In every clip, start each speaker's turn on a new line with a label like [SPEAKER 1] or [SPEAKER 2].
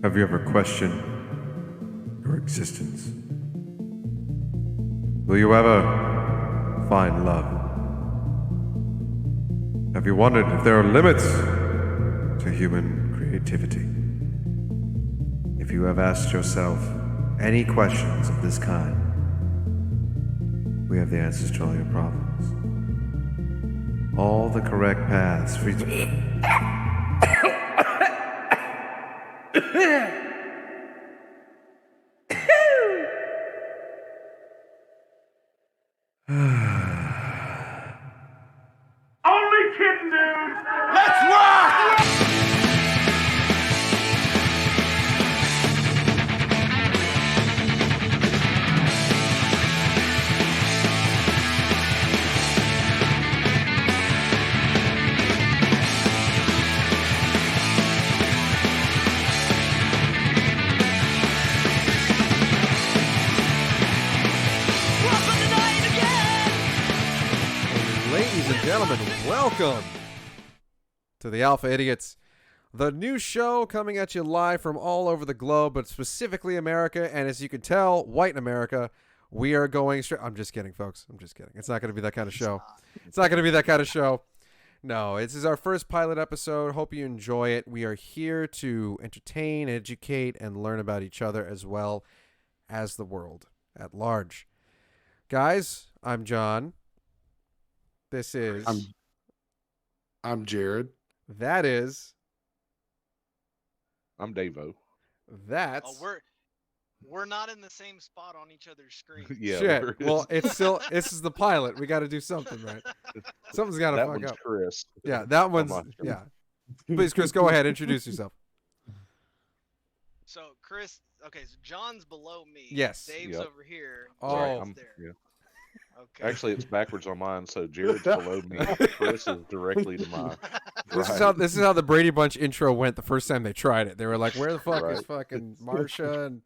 [SPEAKER 1] Have you ever questioned your existence? Will you ever find love? Have you wondered if there are limits to human creativity? If you have asked yourself any questions of this kind, we have the answers to all your problems. All the correct paths for you.
[SPEAKER 2] Only kidding, dude. Let's rock!
[SPEAKER 3] Ladies and gentlemen, welcome to the Alpha Idiots, the new show coming at you live from all over the globe, but specifically America. And as you can tell, white America, we are going straight. I'm just kidding, folks. I'm just kidding. It's not going to be that kind of show. It's not going to be that kind of show. No, this is our first pilot episode. Hope you enjoy it. We are here to entertain, educate, and learn about each other as well as the world at large. Guys, I'm John. This is...
[SPEAKER 4] I'm Jared.
[SPEAKER 3] That is...
[SPEAKER 4] I'm Davo.
[SPEAKER 3] That's...
[SPEAKER 5] Oh, we're not in the same spot on each other's screen.
[SPEAKER 4] Yeah.
[SPEAKER 3] Shit. Well, it's still... This is the pilot. We got to do something, right? Something's got to
[SPEAKER 4] that
[SPEAKER 3] fuck
[SPEAKER 4] one's
[SPEAKER 3] up.
[SPEAKER 4] Chris.
[SPEAKER 3] Yeah, that one's... Yeah. Please, Chris, go ahead. Introduce yourself.
[SPEAKER 5] So Chris, okay, so John's below me.
[SPEAKER 3] Yes.
[SPEAKER 5] Dave's
[SPEAKER 4] Yep.
[SPEAKER 5] over here.
[SPEAKER 3] Oh.
[SPEAKER 5] Jared's there.
[SPEAKER 4] Yeah.
[SPEAKER 5] Okay.
[SPEAKER 4] Actually, it's backwards on mine, so Jared's below me. Chris is directly to my
[SPEAKER 3] This is how the Brady Bunch intro went the first time they tried it. They were like, "Where the fuck is
[SPEAKER 4] Right.
[SPEAKER 3] fucking Marsha?"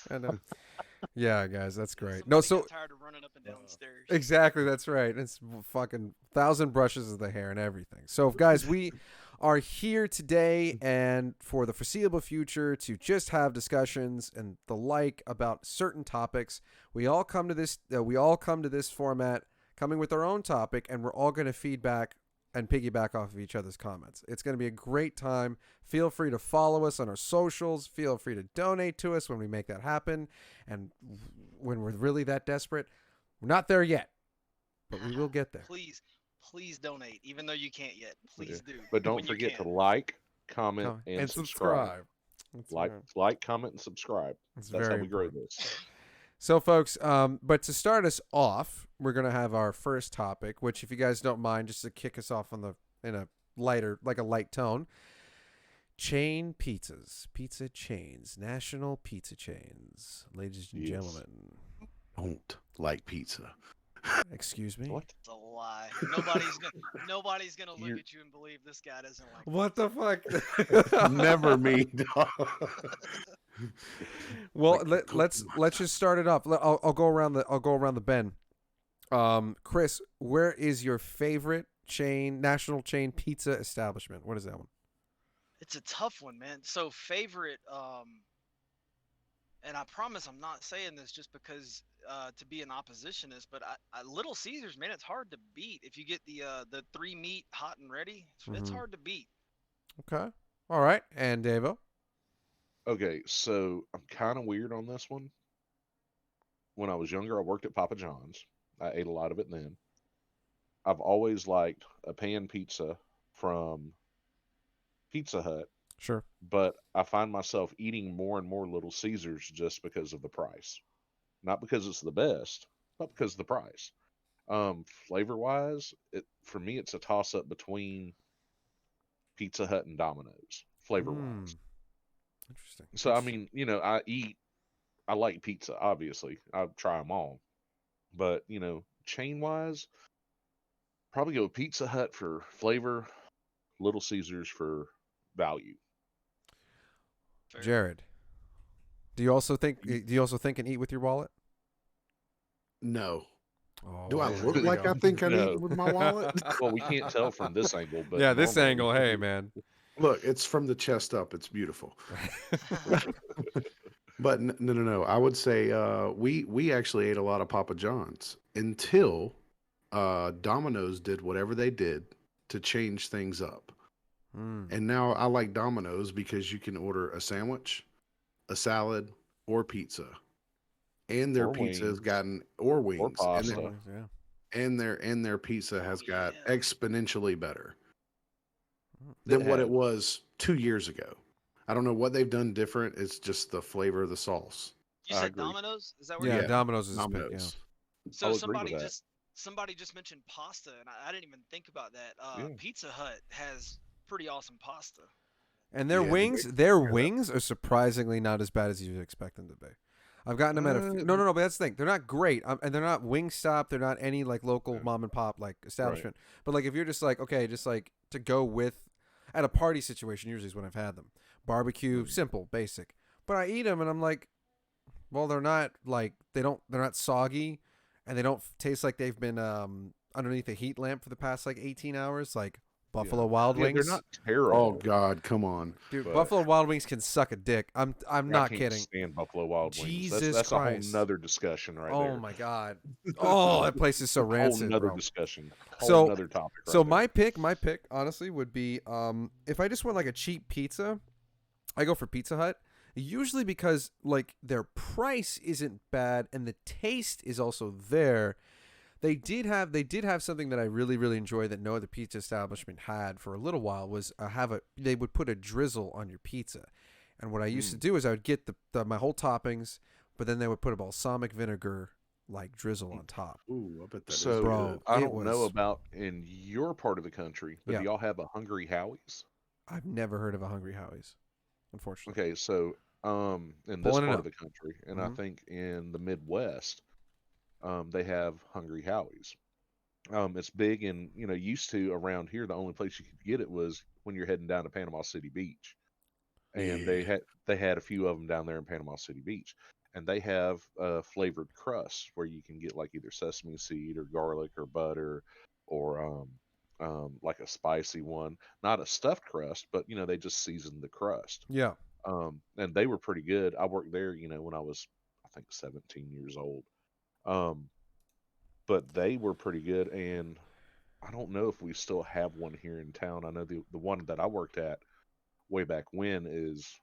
[SPEAKER 3] And yeah, guys, that's great.
[SPEAKER 5] Somebody
[SPEAKER 3] No, so
[SPEAKER 5] got tired of running up and down the stairs.
[SPEAKER 3] exactly, that's right. It's fucking 1,000 brushes of the hair and everything. So, guys, we are here today and for the foreseeable future to just have discussions and the like about certain topics. We all come to this. We all come to this format coming with our own topic, and we're all going to feedback and piggyback off of each other's comments. It's going to be a great time. Feel free to follow us on our socials. Feel free to donate to us when we make that happen, and when we're really that desperate. We're not there yet, but we will get there.
[SPEAKER 5] Please donate, even though you can't yet. Please do.
[SPEAKER 4] But don't
[SPEAKER 5] when you
[SPEAKER 4] forget to
[SPEAKER 5] can.
[SPEAKER 4] like, comment, and subscribe.
[SPEAKER 3] That's
[SPEAKER 4] Like,
[SPEAKER 3] right.
[SPEAKER 4] like, comment, and subscribe.
[SPEAKER 3] That's
[SPEAKER 4] That's how
[SPEAKER 3] very
[SPEAKER 4] we grow
[SPEAKER 3] important.
[SPEAKER 4] this.
[SPEAKER 3] So, folks, but to start us off, we're gonna have our first topic, which, if you guys don't mind, just to kick us off in a lighter, like a light tone, chain pizzas, pizza chains, national pizza chains, ladies and
[SPEAKER 4] Yes.
[SPEAKER 3] gentlemen.
[SPEAKER 4] Don't like pizza.
[SPEAKER 3] Excuse me.
[SPEAKER 4] What?
[SPEAKER 5] It's a lie. Nobody's gonna look at you and believe this guy doesn't like.
[SPEAKER 3] What the fuck?
[SPEAKER 4] Never me, dog.
[SPEAKER 3] Well, let's just start it off. I'll go around the bend. Chris, where is your favorite national chain pizza establishment? What is that one?
[SPEAKER 5] It's a tough one, man. So favorite, and I promise I'm not saying this just because to be an oppositionist, but I Little Caesars, man, it's hard to beat. If you get the 3 meat hot and ready, it's hard to beat.
[SPEAKER 3] Okay. All right. And Davo?
[SPEAKER 4] Okay, so I'm kind of weird on this one. When I was younger, I worked at Papa John's. I ate a lot of it then. I've always liked a pan pizza from Pizza Hut,
[SPEAKER 3] Sure.
[SPEAKER 4] but I find myself eating more and more Little Caesars just because of the price. Not because it's the best, but because of the price. Flavor-wise, for me, it's a toss-up between Pizza Hut and Domino's, flavor-wise.
[SPEAKER 3] Interesting.
[SPEAKER 4] So, I mean, I like pizza, obviously. I try them all. But, chain-wise, probably go Pizza Hut for flavor, Little Caesars for value.
[SPEAKER 5] Fair.
[SPEAKER 3] Jared, do you also think and eat with your wallet?
[SPEAKER 6] No.
[SPEAKER 3] Oh,
[SPEAKER 6] Do I
[SPEAKER 3] there
[SPEAKER 6] look
[SPEAKER 3] we
[SPEAKER 6] like
[SPEAKER 3] go.
[SPEAKER 6] I think I
[SPEAKER 4] No.
[SPEAKER 6] need with my wallet?
[SPEAKER 4] Well, we can't tell from this angle, but
[SPEAKER 3] Yeah, this
[SPEAKER 4] normally
[SPEAKER 3] angle.
[SPEAKER 4] we
[SPEAKER 3] Hey,
[SPEAKER 4] do.
[SPEAKER 3] man.
[SPEAKER 6] Look, it's from the chest up. It's beautiful. But no. I would say we actually ate a lot of Papa John's until Domino's did whatever they did to change things up.
[SPEAKER 3] Mm.
[SPEAKER 6] And now I like Domino's because you can order a sandwich, a salad, or pizza. And their
[SPEAKER 4] Or
[SPEAKER 6] pizza has
[SPEAKER 4] wings,
[SPEAKER 6] gotten or
[SPEAKER 4] or
[SPEAKER 6] wings.
[SPEAKER 4] pasta.
[SPEAKER 3] Yeah.
[SPEAKER 6] And their pizza has got
[SPEAKER 5] Yeah.
[SPEAKER 6] exponentially better
[SPEAKER 4] It
[SPEAKER 6] than what it
[SPEAKER 4] has.
[SPEAKER 6] was 2 years ago. I don't know what they've done different. It's just the flavor of the sauce.
[SPEAKER 5] You
[SPEAKER 4] I
[SPEAKER 5] said
[SPEAKER 4] agree.
[SPEAKER 5] Domino's? Is that where
[SPEAKER 3] Yeah,
[SPEAKER 5] you're
[SPEAKER 6] Yeah,
[SPEAKER 3] Domino's is his pick. Yeah.
[SPEAKER 6] Domino's.
[SPEAKER 5] So
[SPEAKER 4] I'll agree with that.
[SPEAKER 5] somebody just mentioned pasta, and I didn't even think about that.
[SPEAKER 4] Yeah.
[SPEAKER 5] Pizza Hut has pretty awesome pasta.
[SPEAKER 3] And their
[SPEAKER 6] Yeah, the
[SPEAKER 3] wings,
[SPEAKER 6] wings
[SPEAKER 3] their
[SPEAKER 6] are good.
[SPEAKER 3] wings are surprisingly not as bad as you'd expect them to be. I've gotten them at a few, no, but that's the thing. They're not great, and they're not Wingstop. They're not any like local mom and pop like establishment. But like if you're just like okay, just like to go with at a party situation, usually is when I've had them. Barbecue, simple, basic. But I eat them and I'm like, well, they're not like they're not soggy, and they don't taste like they've been underneath a heat lamp for the past like 18 hours, like Buffalo Wild
[SPEAKER 4] Yeah, they're
[SPEAKER 3] Wings.
[SPEAKER 4] not
[SPEAKER 6] Oh
[SPEAKER 4] terrible.
[SPEAKER 6] God, come on.
[SPEAKER 3] Dude,
[SPEAKER 4] but-
[SPEAKER 3] Buffalo Wild Wings can suck a dick. I'm
[SPEAKER 4] I
[SPEAKER 3] not
[SPEAKER 4] can't
[SPEAKER 3] kidding.
[SPEAKER 4] stand Buffalo Wild Wings.
[SPEAKER 3] Jesus
[SPEAKER 4] That's a whole
[SPEAKER 3] Christ.
[SPEAKER 4] nother discussion right
[SPEAKER 3] Oh
[SPEAKER 4] there.
[SPEAKER 3] my god. Oh, that place is so
[SPEAKER 4] Whole
[SPEAKER 3] rancid,
[SPEAKER 4] nother
[SPEAKER 3] bro.
[SPEAKER 4] discussion.
[SPEAKER 3] So-
[SPEAKER 4] Whole nother topic. Right
[SPEAKER 3] So
[SPEAKER 4] there.
[SPEAKER 3] my pick, honestly, would be if I just want like a cheap pizza, I go for Pizza Hut. Usually because like their price isn't bad and the taste is also there. They did have something that I really really enjoy that no other pizza establishment had for a little while was they would put a drizzle on your pizza. And what I used to do is I would get my whole toppings, but then they would put a balsamic vinegar like drizzle on top.
[SPEAKER 6] Ooh, I bet that is
[SPEAKER 4] So
[SPEAKER 3] Bro,
[SPEAKER 6] good.
[SPEAKER 4] I
[SPEAKER 3] it
[SPEAKER 4] don't know
[SPEAKER 3] was-
[SPEAKER 4] about in your part of the country, but
[SPEAKER 3] Yeah.
[SPEAKER 4] do y'all have a Hungry Howie's?
[SPEAKER 3] I've never heard of a Hungry Howie's, unfortunately.
[SPEAKER 4] Okay, so in this
[SPEAKER 3] Pulling it
[SPEAKER 4] part
[SPEAKER 3] up.
[SPEAKER 4] of the country, and I
[SPEAKER 3] Mhm.
[SPEAKER 4] think in the Midwest, they have Hungry Howie's. It's big, and used to around here, the only place you could get it was when you're heading down to Panama City Beach, and
[SPEAKER 6] Yeah.
[SPEAKER 4] they had a few of them down there in Panama City Beach, and they have flavored crusts where you can get like either sesame seed or garlic or butter, or like a spicy one, not a stuffed crust, but they just seasoned the crust.
[SPEAKER 3] Yeah.
[SPEAKER 4] And they were pretty good. I worked there, when I was, I think, 17 years old. But they were pretty good, and I don't know if we still have one here in town. I know the one that I worked at way back when is,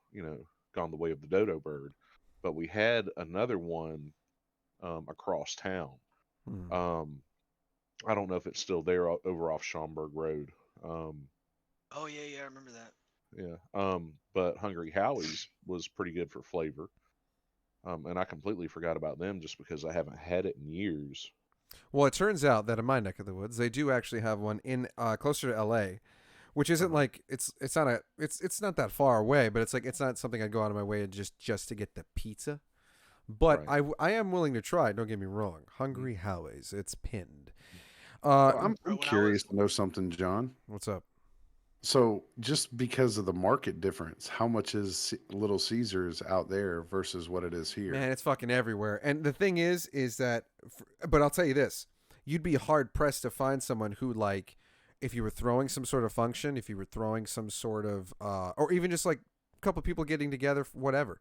[SPEAKER 4] gone the way of the dodo bird. But we had another one across town.
[SPEAKER 3] Mm.
[SPEAKER 4] I don't know if it's still there over off Schaumburg Road.
[SPEAKER 5] Oh yeah, I remember that.
[SPEAKER 4] Yeah. But Hungry Howie's was pretty good for flavor. And I completely forgot about them just because I haven't had it in years.
[SPEAKER 3] Well, it turns out that in my neck of the woods, they do actually have one in closer to L.A., which isn't like it's not that far away, but it's like it's not something I'd go out of my way just to get the pizza. But
[SPEAKER 4] Right.
[SPEAKER 3] I am willing to try. Don't get me wrong. Hungry Howie's, it's pinned.
[SPEAKER 6] I'm
[SPEAKER 5] When I
[SPEAKER 6] curious to know something, John.
[SPEAKER 3] What's up?
[SPEAKER 6] So, just because of the market difference, how much is Little Caesars out there versus what it is here?
[SPEAKER 3] Man, it's fucking everywhere. And the thing is that, but I'll tell you this: you'd be hard pressed to find someone who like, if you were throwing some sort of function, if you were throwing some sort of, or even just like a couple people getting together, whatever,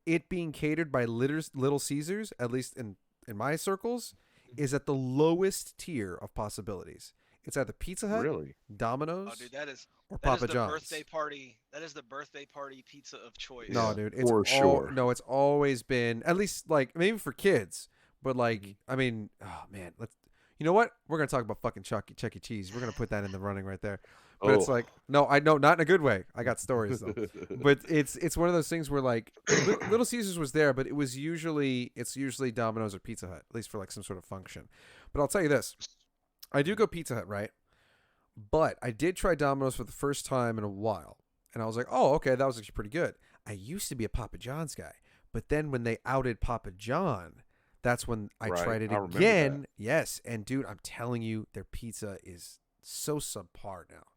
[SPEAKER 3] it being catered by Little Caesars, at least in my circles, is at the lowest tier of possibilities. It's either Pizza Hut,
[SPEAKER 4] Really?
[SPEAKER 3] Domino's,
[SPEAKER 5] Oh, dude, that is
[SPEAKER 3] or
[SPEAKER 5] that is
[SPEAKER 3] Papa
[SPEAKER 5] the
[SPEAKER 3] John's.
[SPEAKER 5] birthday party. That is the birthday party pizza of choice.
[SPEAKER 3] No,
[SPEAKER 6] Yeah,
[SPEAKER 3] dude, it's
[SPEAKER 6] for sure.
[SPEAKER 3] No, it's always been at least like maybe for kids, but like
[SPEAKER 4] Mm-hmm.
[SPEAKER 3] I mean, oh man, let's. You know what? We're gonna talk about fucking Chuck E. Cheese. We're gonna put that in the running right there. But it's
[SPEAKER 4] Oh.
[SPEAKER 3] like no, I know not in a good way. I got stories though. But it's one of those things where like Little Caesars was there, but it's usually Domino's or Pizza Hut, at least for like some sort of function. But I'll tell you this, I do go Pizza Hut, right? But I did try Domino's for the first time in a while, and I was like, oh, okay, that was actually pretty good. I used to be a Papa John's guy, but then when they outed Papa John, that's when I
[SPEAKER 4] Right,
[SPEAKER 3] tried it
[SPEAKER 4] I remember
[SPEAKER 3] again.
[SPEAKER 4] that.
[SPEAKER 3] Yes, and dude, I'm telling you, their pizza is so subpar now.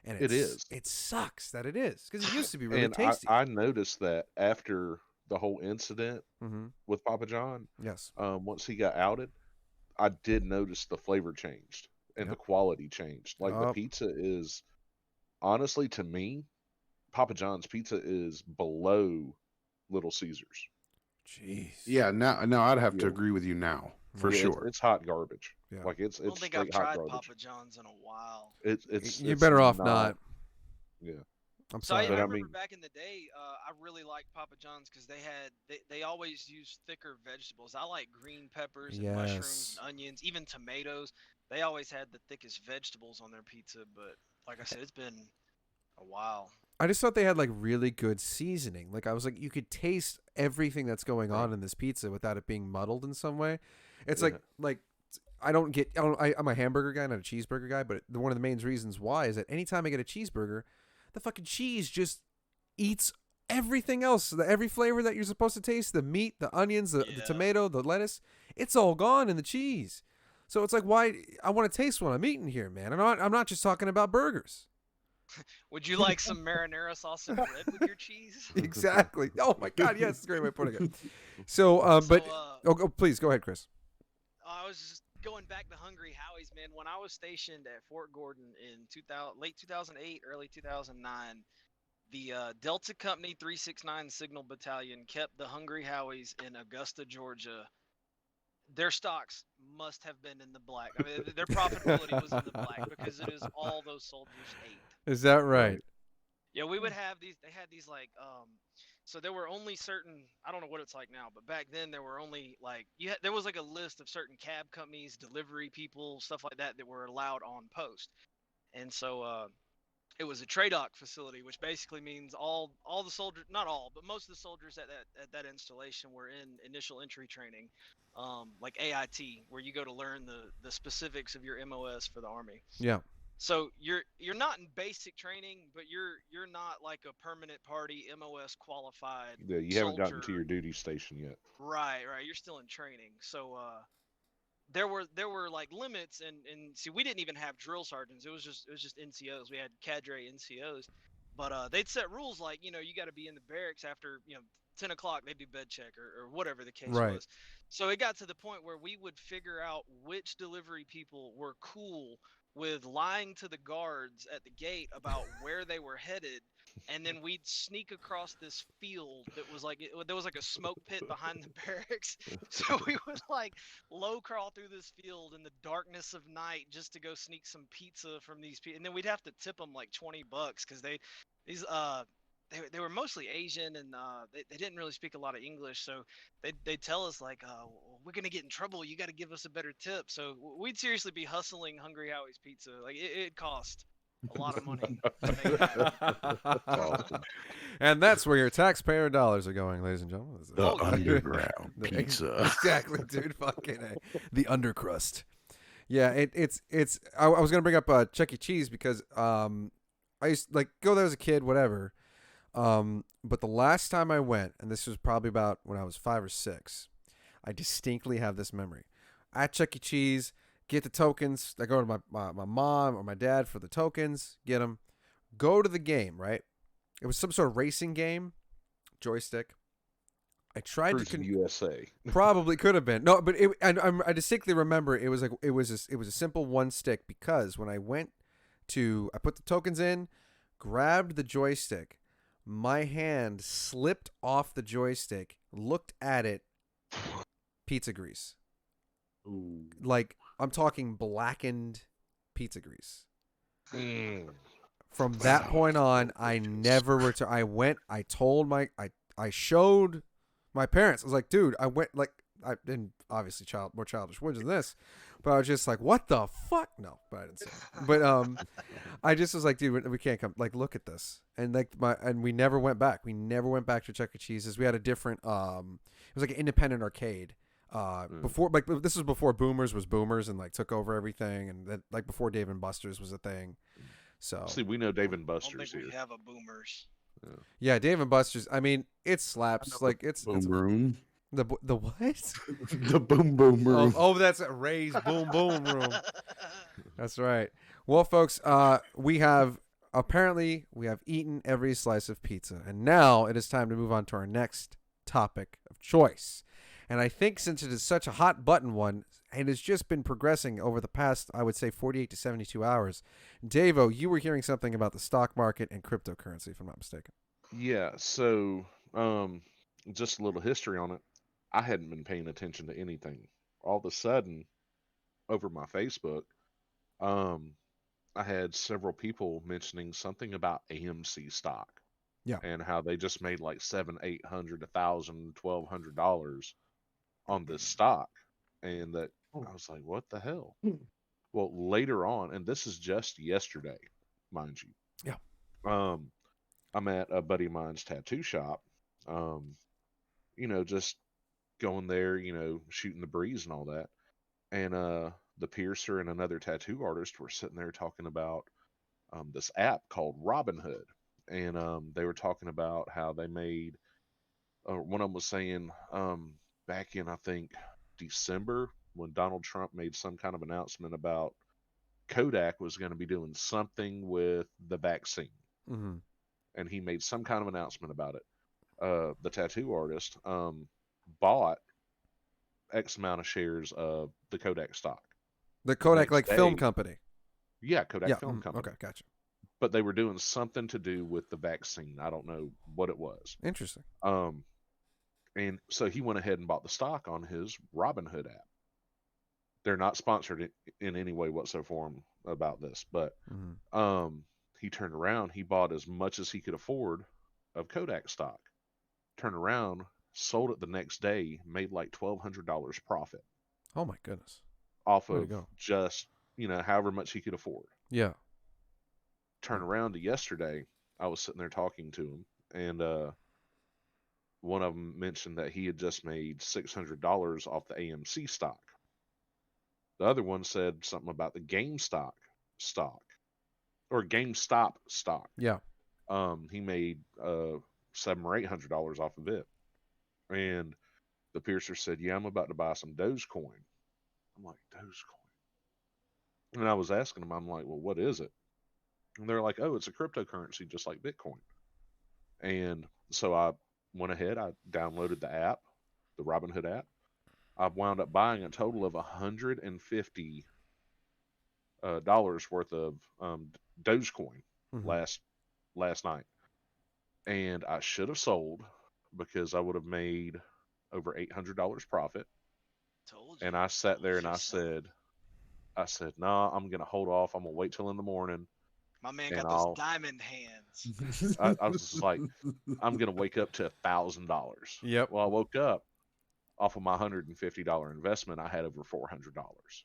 [SPEAKER 3] And
[SPEAKER 4] It is.
[SPEAKER 3] It sucks that it is because it used to be really
[SPEAKER 4] And
[SPEAKER 3] tasty.
[SPEAKER 4] I noticed that after the whole incident
[SPEAKER 3] Mm-hmm.
[SPEAKER 4] with Papa John,
[SPEAKER 3] Yes.
[SPEAKER 4] once he got outed, I did notice the flavor changed and the
[SPEAKER 3] Yep.
[SPEAKER 4] quality changed. Like the
[SPEAKER 3] Yup.
[SPEAKER 4] pizza is honestly to me Papa John's pizza is below Little Caesars.
[SPEAKER 3] Jeez.
[SPEAKER 6] Yeah, now I'd have to
[SPEAKER 4] Yeah.
[SPEAKER 6] agree with you now for
[SPEAKER 4] Yeah,
[SPEAKER 6] sure.
[SPEAKER 4] It's hot garbage.
[SPEAKER 3] Yeah.
[SPEAKER 4] Like it's
[SPEAKER 5] I don't think I've
[SPEAKER 4] straight hot
[SPEAKER 5] tried
[SPEAKER 4] garbage.
[SPEAKER 5] Papa John's in a while.
[SPEAKER 3] You're
[SPEAKER 4] It's
[SPEAKER 3] better off not.
[SPEAKER 4] Yeah.
[SPEAKER 3] I'm
[SPEAKER 5] So I
[SPEAKER 3] sorry.
[SPEAKER 4] But I
[SPEAKER 5] remember
[SPEAKER 4] mean-
[SPEAKER 5] back in the day, I really liked Papa John's because they always used thicker vegetables. I like green peppers and mushrooms
[SPEAKER 3] Yes.
[SPEAKER 5] and onions, even tomatoes. They always had the thickest vegetables on their pizza. But like I said, it's been a while.
[SPEAKER 3] I just thought they had like really good seasoning. Like I was like, you could taste everything that's going on
[SPEAKER 4] Right.
[SPEAKER 3] in this pizza without it being muddled in some way. It's
[SPEAKER 4] Yeah.
[SPEAKER 3] like I'm a hamburger guy, not a cheeseburger guy. But one of the main reasons why is that anytime I get a cheeseburger, the fucking cheese just eats everything else. Every flavor that you're supposed to taste, the meat, the onions, the
[SPEAKER 5] Yeah.
[SPEAKER 3] tomato, the lettuce, it's all gone in the cheese. So it's like, why I want to taste what I'm eating here, man. I'm not just talking about burgers.
[SPEAKER 5] Would you like some marinara sauce and bread with your cheese?
[SPEAKER 3] Exactly. Oh my God, yes, it's a great way of putting it. So, but please go ahead, Chris.
[SPEAKER 5] I was just going back to Hungry Howie's, man. When I was stationed at Fort Gordon in late 2008, early 2009, the Delta Company 369 Signal Battalion kept the Hungry Howie's in Augusta, Georgia. Their stocks must have been in the black. I mean, their profitability was in the black because it is all those soldiers ate.
[SPEAKER 3] Is that right?
[SPEAKER 5] Yeah, we would have these. They had these like, so there were only certain. I don't know what it's like now, but back then there were only like there was like a list of certain cab companies, delivery people, stuff like that were allowed on post, and so it was a TRADOC facility, which basically means all the soldiers, not all, but most of the soldiers at that installation were in initial entry training, like AIT, where you go to learn the specifics of your MOS for the Army.
[SPEAKER 3] Yeah.
[SPEAKER 5] So you're not in basic training, but you're not like a permanent party MOS qualified.
[SPEAKER 4] Yeah, you haven't gotten to
[SPEAKER 5] soldier.
[SPEAKER 4] your duty station yet.
[SPEAKER 5] Right. You're still in training. So there were like limits, and see, we didn't even have drill sergeants. It was just NCOs. We had cadre NCOs, but they'd set rules like, you got to be in the barracks after 10 o'clock. They do bed check or whatever the case
[SPEAKER 3] Right.
[SPEAKER 5] was. So it got to the point where we would figure out which delivery people were cool with lying to the guards at the gate about where they were headed, and then we'd sneak across this field that was like there was like a smoke pit behind the barracks. So we would like low crawl through this field in the darkness of night just to go sneak some pizza from these people, and then we'd have to tip them like $20 because they were mostly Asian, and they didn't really speak a lot of English, so they'd tell us like, we're gonna get in trouble, you got to give us a better tip. So we'd seriously be hustling Hungry Howie's pizza. Like it cost a lot of money to make it happen.
[SPEAKER 3] And that's where your taxpayer dollars are going, ladies and gentlemen.
[SPEAKER 6] The
[SPEAKER 5] Oh, yeah.
[SPEAKER 6] underground
[SPEAKER 3] The-
[SPEAKER 6] pizza.
[SPEAKER 3] Exactly, dude. Fucking A. The undercrust. Yeah, it's. I was gonna bring up Chuck E. Cheese because I used to, like, go there as a kid, whatever. But the last time I went, and this was probably about when I was 5 or 6, I distinctly have this memory. At Chuck E. Cheese, get the tokens. I go to my mom or my dad for the tokens, get them, go to the game, right? It was some sort of racing game, joystick. I tried
[SPEAKER 4] Cruising USA.
[SPEAKER 3] Probably could have been. No, but I distinctly remember it was like it was a simple one stick, because when I put the tokens in, grabbed the joystick, my hand slipped off the joystick, looked at it, pizza grease.
[SPEAKER 6] Ooh.
[SPEAKER 3] Like, I'm talking blackened pizza grease.
[SPEAKER 4] Mm.
[SPEAKER 3] From that point on, I never returned. I told I showed my parents. I was like, dude, I went, like, I didn't, obviously more childish words than this, but I was just like, what the fuck? No, but I didn't say it. But I just was like, dude, we can't come, like, look at this. And like and we never went back. We never went back to Chuck E. Cheese's. We had a different it was like an independent arcade. Before, like, this was before Boomers was Boomers and like took over everything, and then, like, before Dave and Buster's was a thing. So
[SPEAKER 4] See, we know Dave and
[SPEAKER 5] I don't
[SPEAKER 4] Buster's
[SPEAKER 5] think
[SPEAKER 4] here.
[SPEAKER 5] we have a Boomers.
[SPEAKER 3] yeah, Dave and Buster's. I mean, it slaps. Like, it's
[SPEAKER 6] Boom room.
[SPEAKER 3] the what?
[SPEAKER 6] The boom boom room.
[SPEAKER 3] Oh, that's a Ray's boom boom room. That's right. Well, folks, we have eaten every slice of pizza, and now it is time to move on to our next topic of choice. And I think since it is such a hot button one, it has just been progressing over the past, I would say, 48 to 72 hours. Davo, you were hearing something about the stock market and cryptocurrency, if I'm not mistaken.
[SPEAKER 4] Yeah, so just a little history on it. I hadn't been paying attention to anything. All of a sudden, over my Facebook, um, I had several people mentioning something about AMC stock
[SPEAKER 3] Yeah.
[SPEAKER 4] and how they just made like seven, 800, 1,000, $1,200 on this stock, and that I was like, what the hell? Well, later on, and this is just yesterday, mind you.
[SPEAKER 3] Yeah.
[SPEAKER 4] Um, I'm at a buddy of mine's tattoo shop. Um, just going there, shooting the breeze and all that. And the piercer and another tattoo artist were sitting there talking about this app called Robinhood. And they were talking about how they made, one of them was saying back in, I think, December, when Donald Trump made some kind of announcement about Kodak was going to be doing something with the vaccine.
[SPEAKER 3] Mm-hmm.
[SPEAKER 4] And he made some kind of announcement about it. The tattoo artist bought X amount of shares of the Kodak stock.
[SPEAKER 3] The Kodak,
[SPEAKER 4] next
[SPEAKER 3] film
[SPEAKER 4] day-
[SPEAKER 3] company.
[SPEAKER 4] Yeah, Kodak
[SPEAKER 3] Yeah.
[SPEAKER 4] Film Company.
[SPEAKER 3] Okay, gotcha.
[SPEAKER 4] But they were doing something to do with the vaccine. I don't know what it was.
[SPEAKER 3] Interesting.
[SPEAKER 4] And so he went ahead and bought the stock on his Robinhood app. They're not sponsored in any way whatsoever about this, but
[SPEAKER 3] Mm-hmm.
[SPEAKER 4] he turned around, he bought as much as he could afford of Kodak stock. Turned around, sold it the next day, made like $1,200 profit
[SPEAKER 3] Oh my goodness.
[SPEAKER 4] off
[SPEAKER 3] Way to
[SPEAKER 4] of
[SPEAKER 3] go.
[SPEAKER 4] just, however much he could afford.
[SPEAKER 3] Yeah.
[SPEAKER 4] Turn around to yesterday, I was sitting there talking to him, and one of them mentioned that he had just made $600 off the AMC stock. The other one said something about the GameStop stock or GameStop stock.
[SPEAKER 3] Yeah.
[SPEAKER 4] He made $700 or $800 off of it, and the piercer said, "Yeah, I'm about to buy some Dogecoin." I'm like, Dogecoin, and I was asking him, I'm like, "Well, what is it?" And they're like, "Oh, it's a cryptocurrency, just like Bitcoin." And so I went ahead, I downloaded the app, the Robinhood app. I wound up buying a total of $150 dollars worth of Dogecoin
[SPEAKER 3] Mhm.
[SPEAKER 4] last night, and I should have sold because I would have made over $800 profit.
[SPEAKER 5] Told you.
[SPEAKER 4] And I sat there and
[SPEAKER 5] You
[SPEAKER 4] I
[SPEAKER 5] son.
[SPEAKER 4] said, "Nah, I'm gonna hold off. I'm gonna wait till in the morning."
[SPEAKER 5] My man
[SPEAKER 4] And
[SPEAKER 5] got those diamond hands.
[SPEAKER 4] I was just like, I'm gonna wake up to $1,000.
[SPEAKER 3] Yep.
[SPEAKER 4] Well, I woke up off of my $150 investment. I had over $400.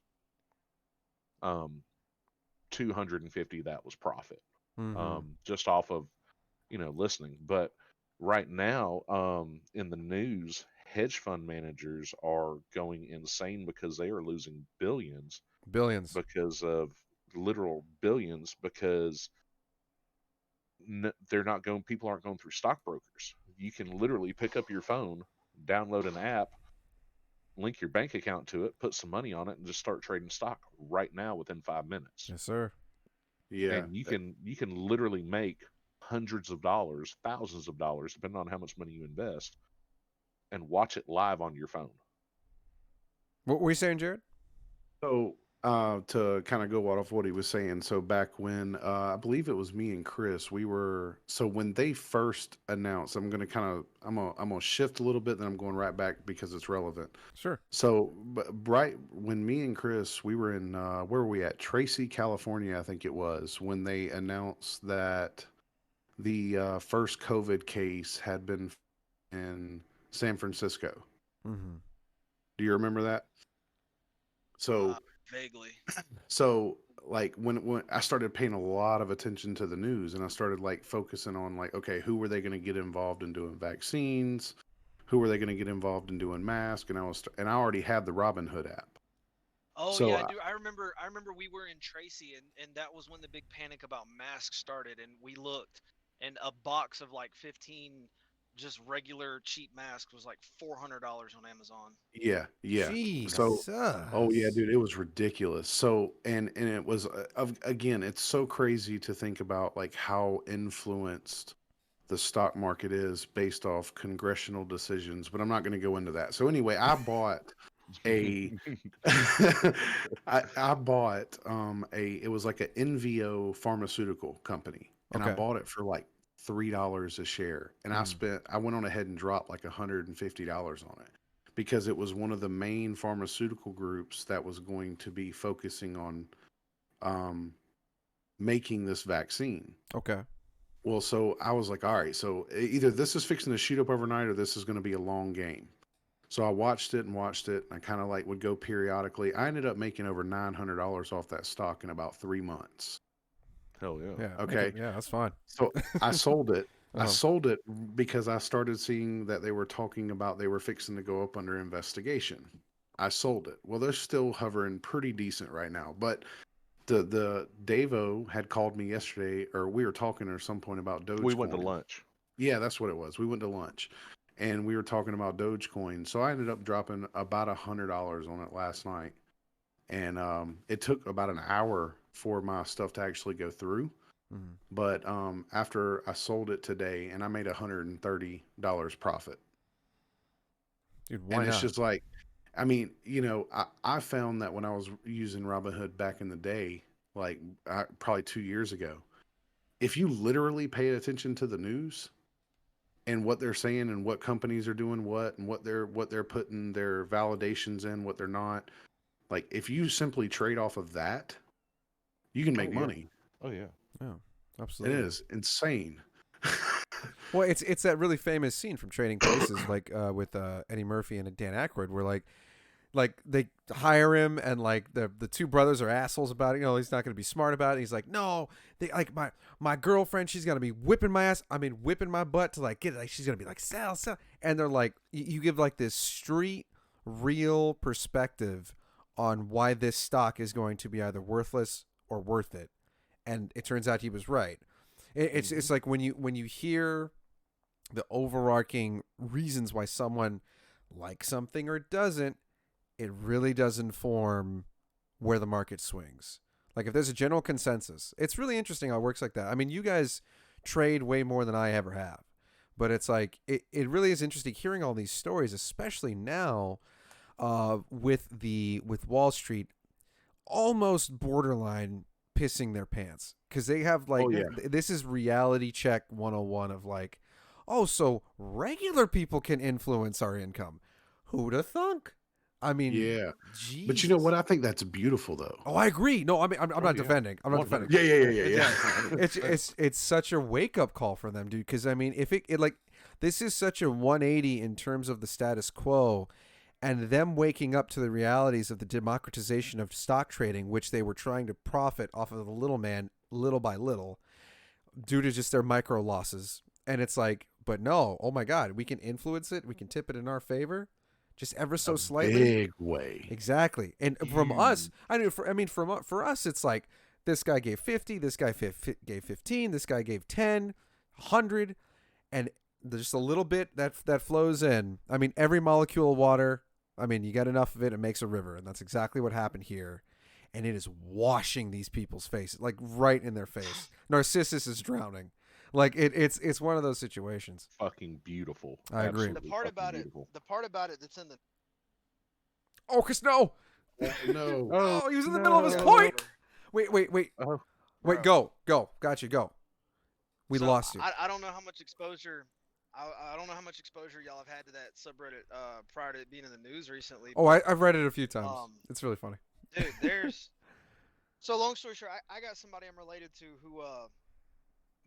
[SPEAKER 4] 250 that was profit.
[SPEAKER 3] Mhm.
[SPEAKER 4] Just off of listening. But right now, in the news, hedge fund managers are going insane because they are losing billions
[SPEAKER 3] Billions.
[SPEAKER 4] because of literal billions because they're not going. People aren't going through stockbrokers. You can literally pick up your phone, download an app, link your bank account to it, put some money on it, and just start trading stock right now within 5 minutes.
[SPEAKER 3] Yes, sir.
[SPEAKER 6] Yeah.
[SPEAKER 4] And you can literally make hundreds of dollars, thousands of dollars, depending on how much money you invest, and watch it live on your phone.
[SPEAKER 3] What were you saying, Jared?
[SPEAKER 6] So, to kind of go off what he was saying, so back when I believe it was me and Chris, when they first announced, I'm gonna shift a little bit, then I'm going right back because it's relevant.
[SPEAKER 3] Sure.
[SPEAKER 6] So, right when me and Chris, we were in where were we at? Tracy, California, I think it was, when they announced that the first COVID case had been in San Francisco.
[SPEAKER 3] Mm-hmm.
[SPEAKER 6] Do you remember that? So.
[SPEAKER 5] Vaguely.
[SPEAKER 6] So like when I started paying a lot of attention to the news and I started like focusing on like, okay, who were they going to get involved in doing vaccines? Who were they going to get involved in doing masks? And I already had the Robinhood app.
[SPEAKER 5] Oh
[SPEAKER 6] So,
[SPEAKER 5] yeah, I do. I remember we were in Tracy and that was when the big panic about masks started and we looked and a box of like 15 just regular cheap masks was like $400 on Amazon.
[SPEAKER 6] Yeah.
[SPEAKER 3] Jesus.
[SPEAKER 6] So, oh yeah, dude, it was ridiculous. So, and it was again, it's so crazy to think about like how influenced the stock market is based off congressional decisions, but I'm not going to go into that. So anyway, I bought a I bought it was like an NVO pharmaceutical company, and I
[SPEAKER 3] Okay.
[SPEAKER 6] bought it for like $3 a share, and I went on ahead and dropped like $150 on it because it was one of the main pharmaceutical groups that was going to be focusing on um, making this vaccine.
[SPEAKER 3] Okay.
[SPEAKER 6] Well, so I was like, all right, so either this is fixing to shoot up overnight or this is going to be a long game. So I watched it and watched it. And I kind of like would go periodically. I ended up making over $900 off that stock in about 3 months.
[SPEAKER 4] Hell yeah.
[SPEAKER 3] Yeah.
[SPEAKER 6] Okay.
[SPEAKER 3] Yeah, that's fine.
[SPEAKER 6] So I sold it. I
[SPEAKER 3] Uh-huh.
[SPEAKER 6] sold it because I started seeing that they were talking about they were fixing to go up under investigation. I sold it. Well, they're still hovering pretty decent right now, but the Davo had called me yesterday, or we were talking at some point about Dogecoin.
[SPEAKER 4] We went to lunch.
[SPEAKER 6] Yeah, that's what it was. We went to lunch, and we were talking about Dogecoin. So I ended up dropping about $100 on it last night, and it took about an hour for my stuff to actually go through.
[SPEAKER 3] Mhm.
[SPEAKER 6] But after I sold it today, and I made $130 profit,
[SPEAKER 3] Dude, why
[SPEAKER 6] and it's
[SPEAKER 3] not?
[SPEAKER 6] just like, I mean, I found that when I was using Robinhood back in the day, like probably 2 years ago, if you literally pay attention to the news and what they're saying and what companies are doing what and what they're putting their validations in, what they're not, like if you simply trade off of that, you can make
[SPEAKER 4] yeah.
[SPEAKER 6] money.
[SPEAKER 4] Oh yeah.
[SPEAKER 3] Yeah,
[SPEAKER 6] It
[SPEAKER 3] absolutely.
[SPEAKER 6] is insane.
[SPEAKER 3] Well, it's that really famous scene from Trading Places, like with Eddie Murphy and Dan Aykroyd, where like they hire him, and like the two brothers are assholes about it. You know, he's not going to be smart about it. He's like, no, they like my girlfriend. She's going to be whipping my ass. I mean, whipping my butt to like get it. Like she's going to be like sell. And they're like, you give like this street real perspective on why this stock is going to be either worthless or worth it, and it turns out he was right. It's like when you hear the overarching reasons why someone likes something or doesn't, it really does inform where the market swings. Like if there's a general consensus, it's really interesting how it works like that. I mean, you guys trade way more than I ever have, but it's like it really is interesting hearing all these stories, especially now with Wall Street almost borderline pissing their pants because they have like
[SPEAKER 6] Oh yeah.
[SPEAKER 3] this is reality check 101 of like, oh, so regular people can influence our income. Who'da thunk? I mean,
[SPEAKER 6] Yeah.
[SPEAKER 3] Jesus.
[SPEAKER 6] But you know what? I think that's beautiful though.
[SPEAKER 3] Oh, I agree. No, I mean, I'm not
[SPEAKER 4] yeah.
[SPEAKER 3] defending. I'm not defending.
[SPEAKER 6] Yeah.
[SPEAKER 3] It's such a wake up call for them, dude. Because I mean, if it like this is such a 180 in terms of the status quo, and them waking up to the realities of the democratization of stock trading, which they were trying to profit off of the little man little by little, due to just their micro losses. And it's like, but no, oh my God, we can influence it. We can tip it in our favor, just ever so slightly.
[SPEAKER 6] Big way.
[SPEAKER 3] Exactly. And from us, for us, it's like this guy gave 50, this guy gave 15, this guy gave 10, 100, and there's just a little bit that flows in. I mean, every molecule of water, I mean, you get enough of it, it makes a river, and that's exactly what happened here. And it is washing these people's faces, like right in their face. Narcissus is drowning. Like it's one of those situations.
[SPEAKER 4] Fucking beautiful.
[SPEAKER 3] I agree.
[SPEAKER 5] The
[SPEAKER 4] Absolutely
[SPEAKER 5] part
[SPEAKER 4] fucking
[SPEAKER 5] about
[SPEAKER 4] beautiful.
[SPEAKER 5] the part about it that's in the
[SPEAKER 3] Oh, Chris, no!
[SPEAKER 6] No.
[SPEAKER 3] Oh, he was in the middle of his point. Wait.
[SPEAKER 4] Oh.
[SPEAKER 3] Wait,
[SPEAKER 5] Bro.
[SPEAKER 3] go. Got you, go. We
[SPEAKER 5] So,
[SPEAKER 3] lost you.
[SPEAKER 5] I don't know how much exposure. I don't know how much exposure y'all have had to that subreddit prior to it being in the news recently.
[SPEAKER 3] Oh, I've read it a few times. It's really funny.
[SPEAKER 5] Dude, there's so long story short, I got somebody I'm related to who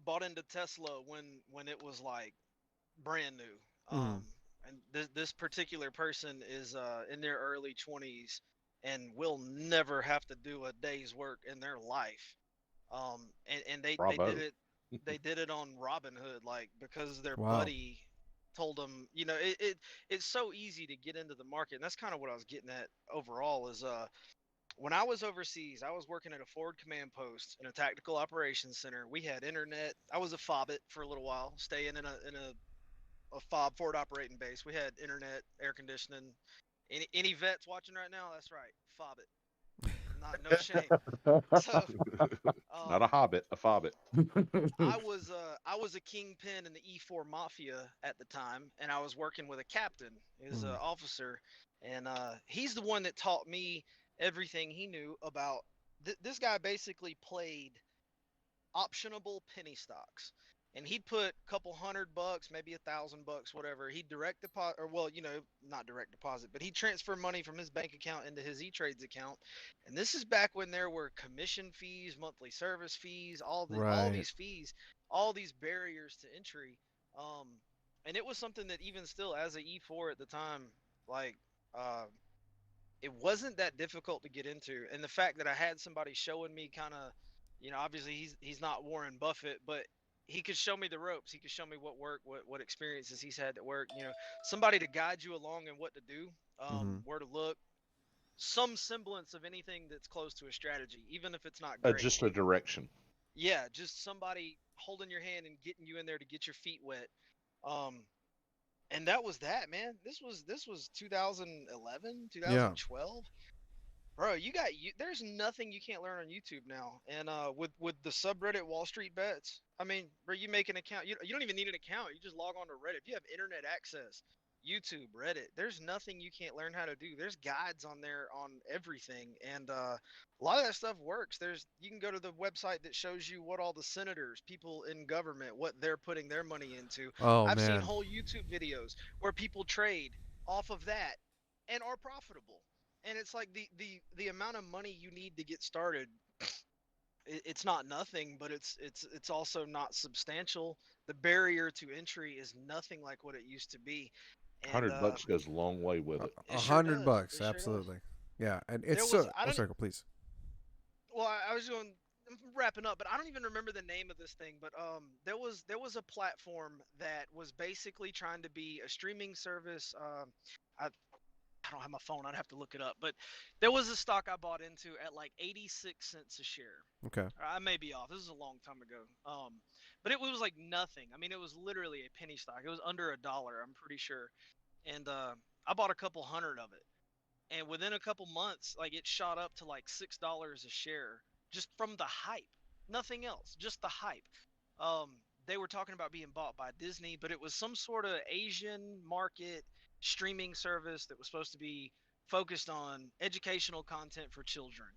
[SPEAKER 5] bought into Tesla when it was like brand new.
[SPEAKER 3] Mhm.
[SPEAKER 5] And this particular person is in their early 20s and will never have to do a day's work in their life. And they
[SPEAKER 4] Bravo.
[SPEAKER 5] did it on Robinhood, like because their
[SPEAKER 3] Wow.
[SPEAKER 5] buddy told them, you know, it's so easy to get into the market, and that's kind of what I was getting at overall is when I was overseas, I was working at a forward command post in a tactical operations center. We had internet. I was a FOB it for a little while, staying in a FOB forward operating base. We had internet, air conditioning. Any vets watching right now? That's right, FOB it. Not no shame. So,
[SPEAKER 4] Not a hobbit, a fobbit.
[SPEAKER 5] I I was a kingpin in the E4 Mafia at the time, and I was working with a captain. He was an officer, and he's the one that taught me everything he knew about. This guy basically played optionable penny stocks, and he'd put a couple $100, maybe $1,000, whatever. He'd direct deposit, or well, not direct deposit, but he'd transfer money from his bank account into his E-Trades account. And this is back when there were commission fees, monthly service fees, all
[SPEAKER 3] Right.
[SPEAKER 5] these fees, all these barriers to entry. Um, and it was something that even still, as an E4 at the time, like uh, it wasn't that difficult to get into. And the fact that I had somebody showing me kind of, obviously he's not Warren Buffett, but he could show me the ropes. He could show me what worked, what experiences he's had that work. Somebody to guide you along and what to do, where to look, some semblance of anything that's close to a strategy, even if it's not great.
[SPEAKER 4] Just a direction.
[SPEAKER 5] Yeah, just somebody holding your hand and getting you in there to get your feet wet. And that was that, man. This was 2011, 2012. Bro, there's nothing you can't learn on YouTube now. And with the subreddit Wall Street Bets, I mean, bro, you make an account. You don't even need an account. You just log on to Reddit. If you have internet access, YouTube, Reddit, there's nothing you can't learn how to do. There's guides on there on everything. And a lot of that stuff works. You can go to the website that shows you what all the senators, people in government, what they're putting their money into.
[SPEAKER 3] Oh,
[SPEAKER 5] I've seen
[SPEAKER 3] man.
[SPEAKER 5] whole YouTube videos where people trade off of that and are profitable. And it's like the amount of money you need to get started, it's not nothing, but it's also not substantial. The barrier to entry is nothing like what it used to be. And,
[SPEAKER 4] $100 goes a long way with it.
[SPEAKER 5] It sure does.
[SPEAKER 3] $100,
[SPEAKER 5] It sure does.
[SPEAKER 3] absolutely. Yeah, and it's
[SPEAKER 5] There was-
[SPEAKER 3] so.
[SPEAKER 5] I
[SPEAKER 3] Oh,
[SPEAKER 5] don't-
[SPEAKER 3] sorry, please.
[SPEAKER 5] Well, I was going wrapping up, but I don't even remember the name of this thing. But there was a platform that was basically trying to be a streaming service. I don't have my phone. I'd have to look it up. But there was a stock I bought into at like 86 cents a share.
[SPEAKER 3] Okay.
[SPEAKER 5] I may be off. This is a long time ago. But it was like nothing. I mean, it was literally a penny stock. It was under $1, I'm pretty sure. And I bought a couple hundred of it. And within a couple months, like it shot up to like $6 a share just from the hype. Nothing else, just the hype. They were talking about being bought by Disney, but it was some sort of Asian market streaming service that was supposed to be focused on educational content for children.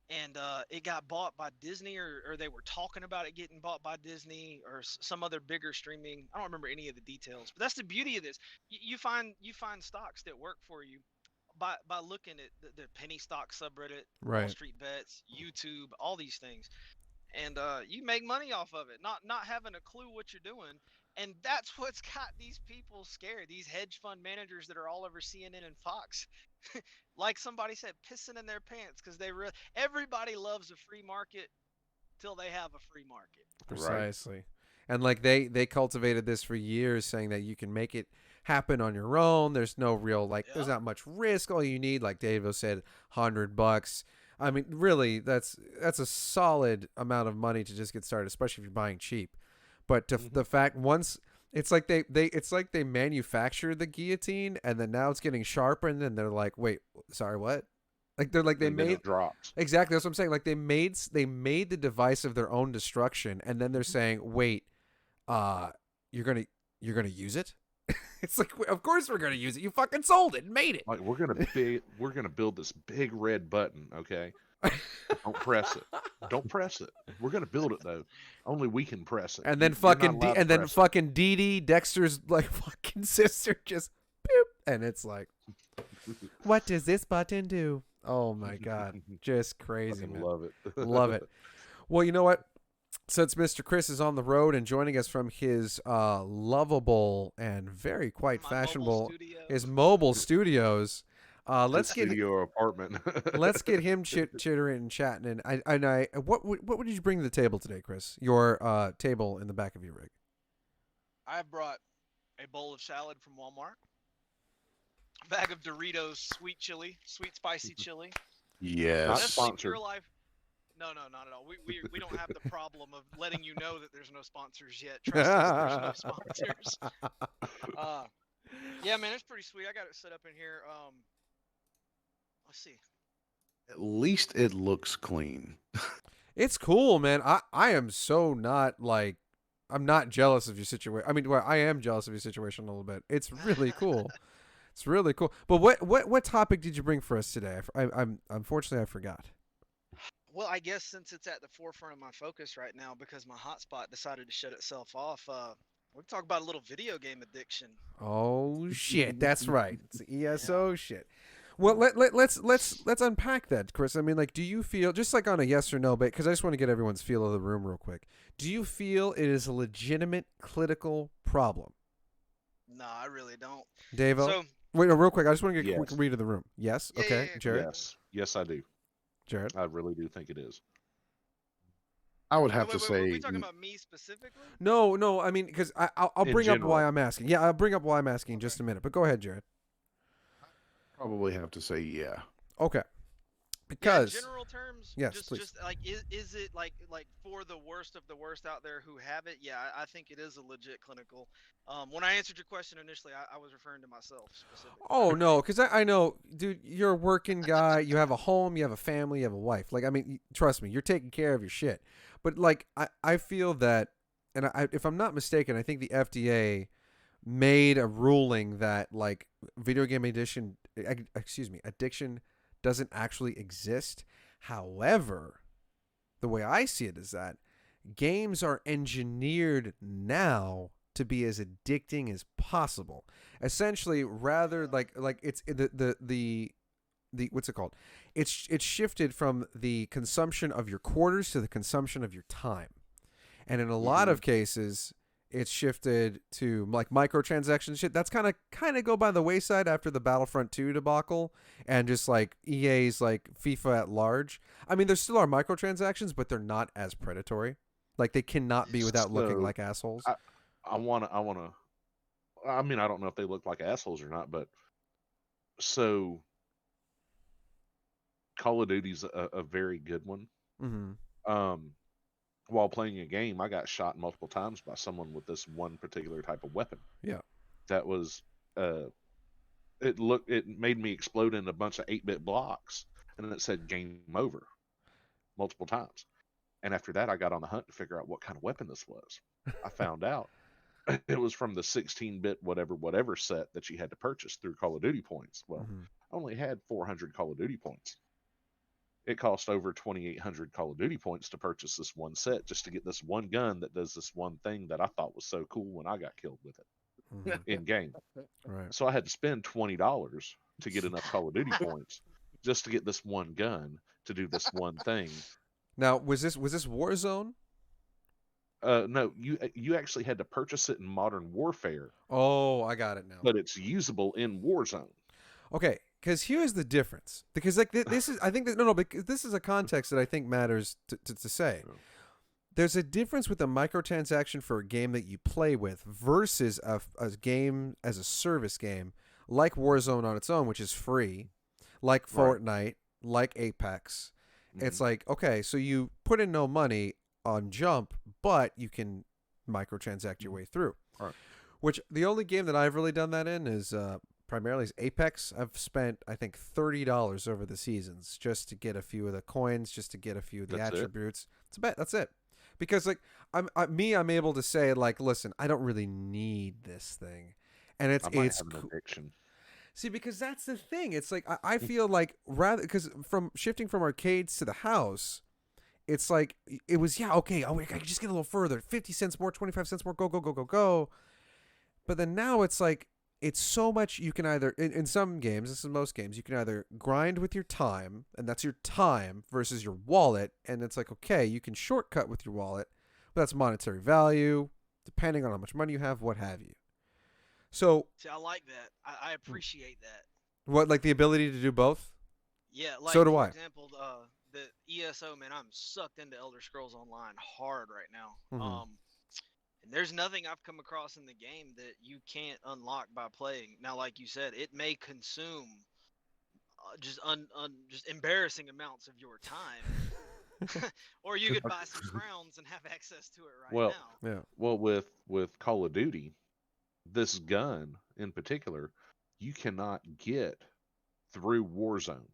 [SPEAKER 5] And it got bought by Disney, or they were talking about it getting bought by Disney or some other bigger streaming. I don't remember any of the details, but that's the beauty of this. You find stocks that work for you by looking at the penny stock subreddit,
[SPEAKER 3] Right.
[SPEAKER 5] Wall Street Bets, YouTube, all these things. And you make money off of it, not having a clue what you're doing. And that's what's got these people scared. These hedge fund managers that are all over CNN and Fox, like somebody said, pissing in their pants because everybody loves a free market till they have a free market.
[SPEAKER 3] Precisely. And like they cultivated this for years, saying that you can make it happen on your own. There's no real there's not much risk. All you need, like Davo said, $100. I mean, really, that's a solid amount of money to just get started, especially if you're buying cheap. But the fact once it's like they manufactured the guillotine and then now it's getting sharpened and they're like, wait, sorry, what? Like they
[SPEAKER 4] And then
[SPEAKER 3] made
[SPEAKER 4] it dropped.
[SPEAKER 3] exactly that's what I'm saying. Like they made the device of their own destruction and then they're saying, wait, you're gonna use it? It's like, of course we're gonna use it. You fucking sold it and made it.
[SPEAKER 4] Like we're gonna build this big red button, okay? Don't press it. Don't press it. We're gonna build it though. Only we can press it.
[SPEAKER 3] And then
[SPEAKER 4] You're not
[SPEAKER 3] fucking
[SPEAKER 4] allowed to press it.
[SPEAKER 3] fucking Dee Dee, Dexter's like fucking sister, just boop, and it's like, what does this button do? Oh my god, just crazy,
[SPEAKER 4] Fucking
[SPEAKER 3] man.
[SPEAKER 4] love it.
[SPEAKER 3] Love it. Well, you know what? Since Mr. Chris is on the road and joining us from his lovable and very quite
[SPEAKER 5] My
[SPEAKER 3] fashionable
[SPEAKER 5] mobile studio.
[SPEAKER 3] his mobile studios, let's get
[SPEAKER 4] Studio apartment.
[SPEAKER 3] let's get him chittering and chatting. And what did you bring to the table today, Chris? Your table in the back of your rig.
[SPEAKER 5] I brought a bowl of salad from Walmart, a bag of Doritos sweet spicy chili.
[SPEAKER 6] Yes.
[SPEAKER 4] Not
[SPEAKER 5] That's
[SPEAKER 4] sponsored.
[SPEAKER 5] Real life. No, not at all. We don't have the problem of letting you know that there's no sponsors yet. Trust us, there's no sponsors. Yeah, man, it's pretty sweet. I got it set up in here. Let's see.
[SPEAKER 6] At least it looks clean.
[SPEAKER 3] It's cool, man. I am so not like I'm not jealous of your situation. I mean, well, I am jealous of your situation a little bit. It's really cool. It's really cool. But what topic did you bring for us today? I'm unfortunately I forgot.
[SPEAKER 5] Well, I guess since it's at the forefront of my focus right now because my hotspot decided to shut itself off, we'll talk about a little video game addiction.
[SPEAKER 3] Oh shit, that's right. It's the ESO shit. Well, let's unpack that, Chris. I mean, like, do you feel just like on a yes or no, but because I just want to get everyone's feel of the room real quick. Do you feel it is a legitimate clinical problem?
[SPEAKER 5] No, I really don't.
[SPEAKER 3] Dave,
[SPEAKER 5] So
[SPEAKER 3] wait, no, real quick. I just want to get a quick
[SPEAKER 4] Yes.
[SPEAKER 3] read of the room. Yes.
[SPEAKER 5] Yeah,
[SPEAKER 3] Okay,
[SPEAKER 5] yeah, yeah.
[SPEAKER 3] Jared.
[SPEAKER 4] Yes, I do.
[SPEAKER 3] Jared.
[SPEAKER 4] I really do think it is.
[SPEAKER 6] I would have
[SPEAKER 5] wait,
[SPEAKER 6] to
[SPEAKER 5] wait,
[SPEAKER 6] say
[SPEAKER 5] were we talking about me specifically?
[SPEAKER 3] No. I mean, because I'll
[SPEAKER 4] In
[SPEAKER 3] bring up why
[SPEAKER 4] general.
[SPEAKER 3] I'm asking. Yeah, I'll bring up why I'm asking in just a minute. But go ahead, Jared.
[SPEAKER 6] probably have to say yeah.
[SPEAKER 3] Okay.
[SPEAKER 5] Yeah, in
[SPEAKER 3] Because
[SPEAKER 5] general terms,
[SPEAKER 3] Yes,
[SPEAKER 5] just
[SPEAKER 3] please.
[SPEAKER 5] just like is it like for the worst of the worst out there who have it? Yeah, I think it is a legit clinical. When I answered your question initially, I was referring to myself specifically.
[SPEAKER 3] Oh no, because I know, dude, you're a working guy. You have a home, you have a family, you have a wife. Like, I mean, trust me, you're taking care of your shit. But like, I feel that, and if I'm not mistaken, I think the FDA made a ruling that like video game addiction, addiction doesn't actually exist. However, the way I see it is that games are engineered now to be as addicting as possible. Essentially, rather like it's the what's it called? It's shifted from the consumption of your quarters to the consumption of your time. And in a lot of cases, it's shifted to like microtransaction shit. That's kind of go by the wayside after the Battlefront 2 debacle and just like EA's like FIFA at large. I mean, there still are microtransactions, but they're not as predatory. Like they cannot be without looking
[SPEAKER 4] So,
[SPEAKER 3] like assholes.
[SPEAKER 4] I wanna. I mean, I don't know if they look like assholes or not, but so Call of Duty's a very good one.
[SPEAKER 3] Mm-hmm.
[SPEAKER 4] While playing a game, I got shot multiple times by someone with this one particular type of weapon.
[SPEAKER 3] Yeah.
[SPEAKER 4] That was it made me explode in a bunch of 8-bit blocks, and then it said game over multiple times. And after that, I got on the hunt to figure out what kind of weapon this was. I found out it was from the 16-bit whatever set that you had to purchase through Call of Duty points. Well,
[SPEAKER 3] Mm-hmm.
[SPEAKER 4] I only had 400 Call of Duty points. It cost over 2,800 Call of Duty points to purchase this one set just to get this one gun that does this one thing that I thought was so cool when I got killed with it
[SPEAKER 3] Mm-hmm.
[SPEAKER 4] in game.
[SPEAKER 3] Right.
[SPEAKER 4] So I had to spend $20 to get enough Call of Duty points just to get this one gun to do this one thing.
[SPEAKER 3] Now, was this Warzone?
[SPEAKER 4] No, you actually had to purchase it in Modern Warfare,
[SPEAKER 3] Oh, I got it now.
[SPEAKER 4] but it's usable in Warzone.
[SPEAKER 3] Okay, because here's the difference. Because like this is, I think that no, because this is a context that I think matters to say. There's a difference with a microtransaction for a game that you play with versus a game as a service game like Warzone on its own, which is free, like Fortnite, like Apex. It's like, okay, so you put in no money on jump, but you can microtransact your way through.
[SPEAKER 4] Right.
[SPEAKER 3] Which the only game that I've really done that in is primarily is Apex. I've spent I think $30 over the seasons just to get a few of the coins, just to get a few of the attributes. It's a bet. That's it. Because like I'm able to say like, listen, I don't really need this thing, and it's
[SPEAKER 4] I might have an addiction.
[SPEAKER 3] See, because that's the thing. It's like I feel like rather because from shifting from arcades to the house, it's like it was okay. Oh, I can just get a little further. 50 cents more, 25 cents more. Go. But then now it's like it's so much you can either in some games, this is most games, you can either grind with your time, and that's your time versus your wallet, and it's like okay, you can shortcut with your wallet, but that's monetary value depending on how much money you have, what have you. So
[SPEAKER 5] See, I like that. I appreciate that.
[SPEAKER 3] what, like the ability to do both?
[SPEAKER 5] Yeah, like
[SPEAKER 3] So do
[SPEAKER 5] for
[SPEAKER 3] I.
[SPEAKER 5] example, the ESO, man, I'm sucked into Elder Scrolls Online hard right now.
[SPEAKER 3] Mhm.
[SPEAKER 5] And there's nothing I've come across in the game that you can't unlock by playing. Now, like you said, it may consume just just embarrassing amounts of your time, or you could buy some crowns and have access to it right
[SPEAKER 4] Well,
[SPEAKER 5] now.
[SPEAKER 3] Yeah.
[SPEAKER 4] Well, with Call of Duty, this gun in particular, you cannot get through Warzone.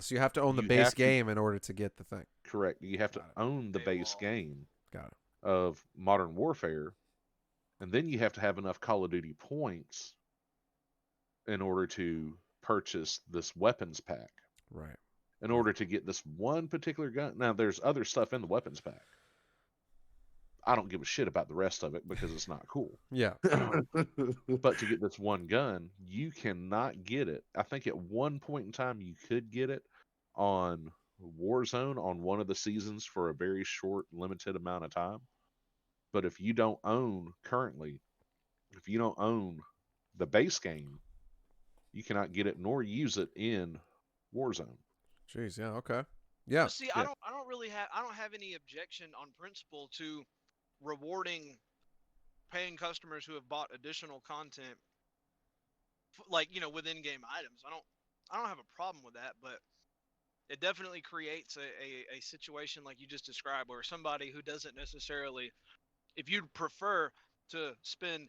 [SPEAKER 3] So you have to own the
[SPEAKER 4] You
[SPEAKER 3] base
[SPEAKER 4] have to-
[SPEAKER 3] game in order to get the thing.
[SPEAKER 4] Correct. You have to
[SPEAKER 3] Got it.
[SPEAKER 4] own the base
[SPEAKER 5] Paywall.
[SPEAKER 4] game
[SPEAKER 3] Got it.
[SPEAKER 4] of Modern Warfare, and then you have to have enough Call of Duty points in order to purchase this weapons pack.
[SPEAKER 3] Right.
[SPEAKER 4] In order to get this one particular gun. Now, there's other stuff in the weapons pack. I don't give a shit about the rest of it because it's not cool.
[SPEAKER 3] Yeah.
[SPEAKER 4] But to get this one gun, you cannot get it. I think at one point in time you could get it on Warzone on one of the seasons for a very short, limited amount of time. But if you don't own the base game, you cannot get it nor use it in Warzone.
[SPEAKER 3] Jeez. Yeah. Okay. Yeah.
[SPEAKER 5] But see, I don't have any objection on principle to rewarding paying customers who have bought additional content, like, you know, with in-game items. I don't have a problem with that, but it definitely creates a situation like you just described, where somebody who doesn't necessarily, if you'd prefer to spend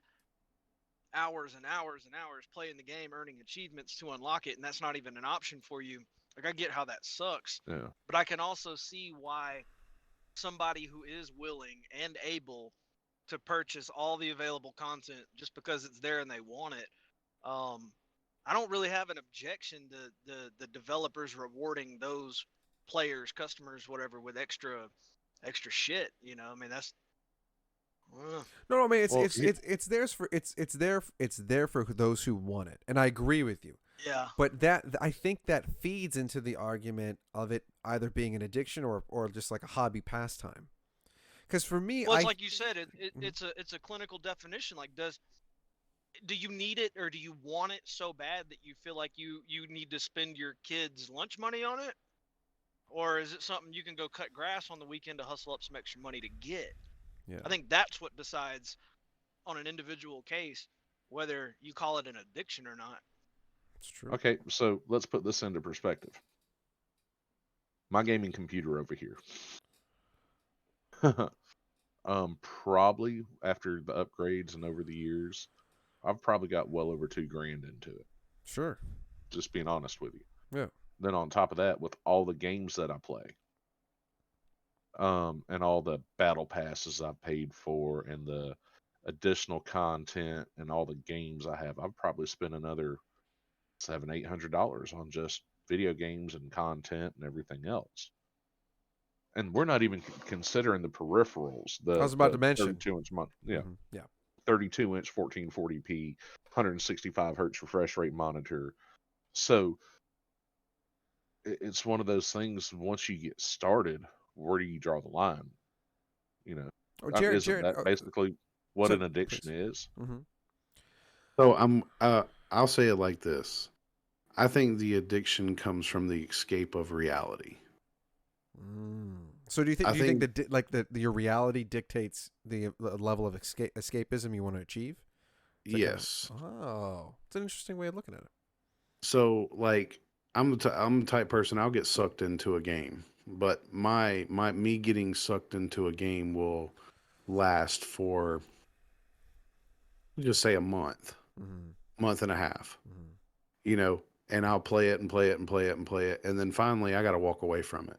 [SPEAKER 5] hours and hours and hours playing the game, earning achievements to unlock it, and that's not even an option for you. Like, I get how that sucks,
[SPEAKER 4] Yeah.
[SPEAKER 5] but I can also see why somebody who is willing and able to purchase all the available content just because it's there and they want it. I don't really have an objection to the developers rewarding those players, customers, whatever, with extra shit. You know, I mean, that's
[SPEAKER 3] No, I mean
[SPEAKER 4] Well,
[SPEAKER 3] it's there for those who want it, and I agree with you.
[SPEAKER 5] yeah.
[SPEAKER 3] But I think that feeds into the argument of it either being an addiction or just like a hobby pastime. Because for me,
[SPEAKER 5] Well, it's like you said, it's a clinical definition. Like, do you need it, or do you want it so bad that you feel like you need to spend your kids' lunch money on it? Or is it something you can go cut grass on the weekend to hustle up some extra money to get?
[SPEAKER 3] yeah,
[SPEAKER 5] I think that's what decides on an individual case whether you call it an addiction or not.
[SPEAKER 3] it's true.
[SPEAKER 4] okay, so let's put this into perspective. My gaming computer over here. Probably after the upgrades and over the years, I've probably got well over $2,000 into it.
[SPEAKER 3] Sure.
[SPEAKER 4] Just being honest with you.
[SPEAKER 3] Yeah.
[SPEAKER 4] Then on top of that, with all the games that I play, and all the battle passes I paid for, and the additional content, and all the games I have, I've probably spent another $700-800 on just video games and content and everything else. And we're not even considering the peripherals.
[SPEAKER 3] I was about to mention.
[SPEAKER 4] 32-inch
[SPEAKER 3] Yeah.
[SPEAKER 4] 32-inch 1440p, 165 hertz refresh rate monitor. So it's one of those things. Once you get started, where do you draw the line? You know,
[SPEAKER 3] Oh, Jared,
[SPEAKER 4] isn't that basically what
[SPEAKER 3] so-
[SPEAKER 4] an addiction
[SPEAKER 3] please.
[SPEAKER 4] is?
[SPEAKER 3] Mm-hmm.
[SPEAKER 6] So I'll say it like this. I think the addiction comes from the escape of reality.
[SPEAKER 3] So do you think
[SPEAKER 6] I
[SPEAKER 3] that your reality dictates the level of escapism you want to achieve? Is that
[SPEAKER 6] Yes.
[SPEAKER 3] Oh, it's an interesting way of looking at it.
[SPEAKER 6] So like I'm the type person, I'll get sucked into a game, but me getting sucked into a game will last for, just say, a month, month and a half, you know, and I'll play it and play it and play it and play it, and then finally I got to walk away from it.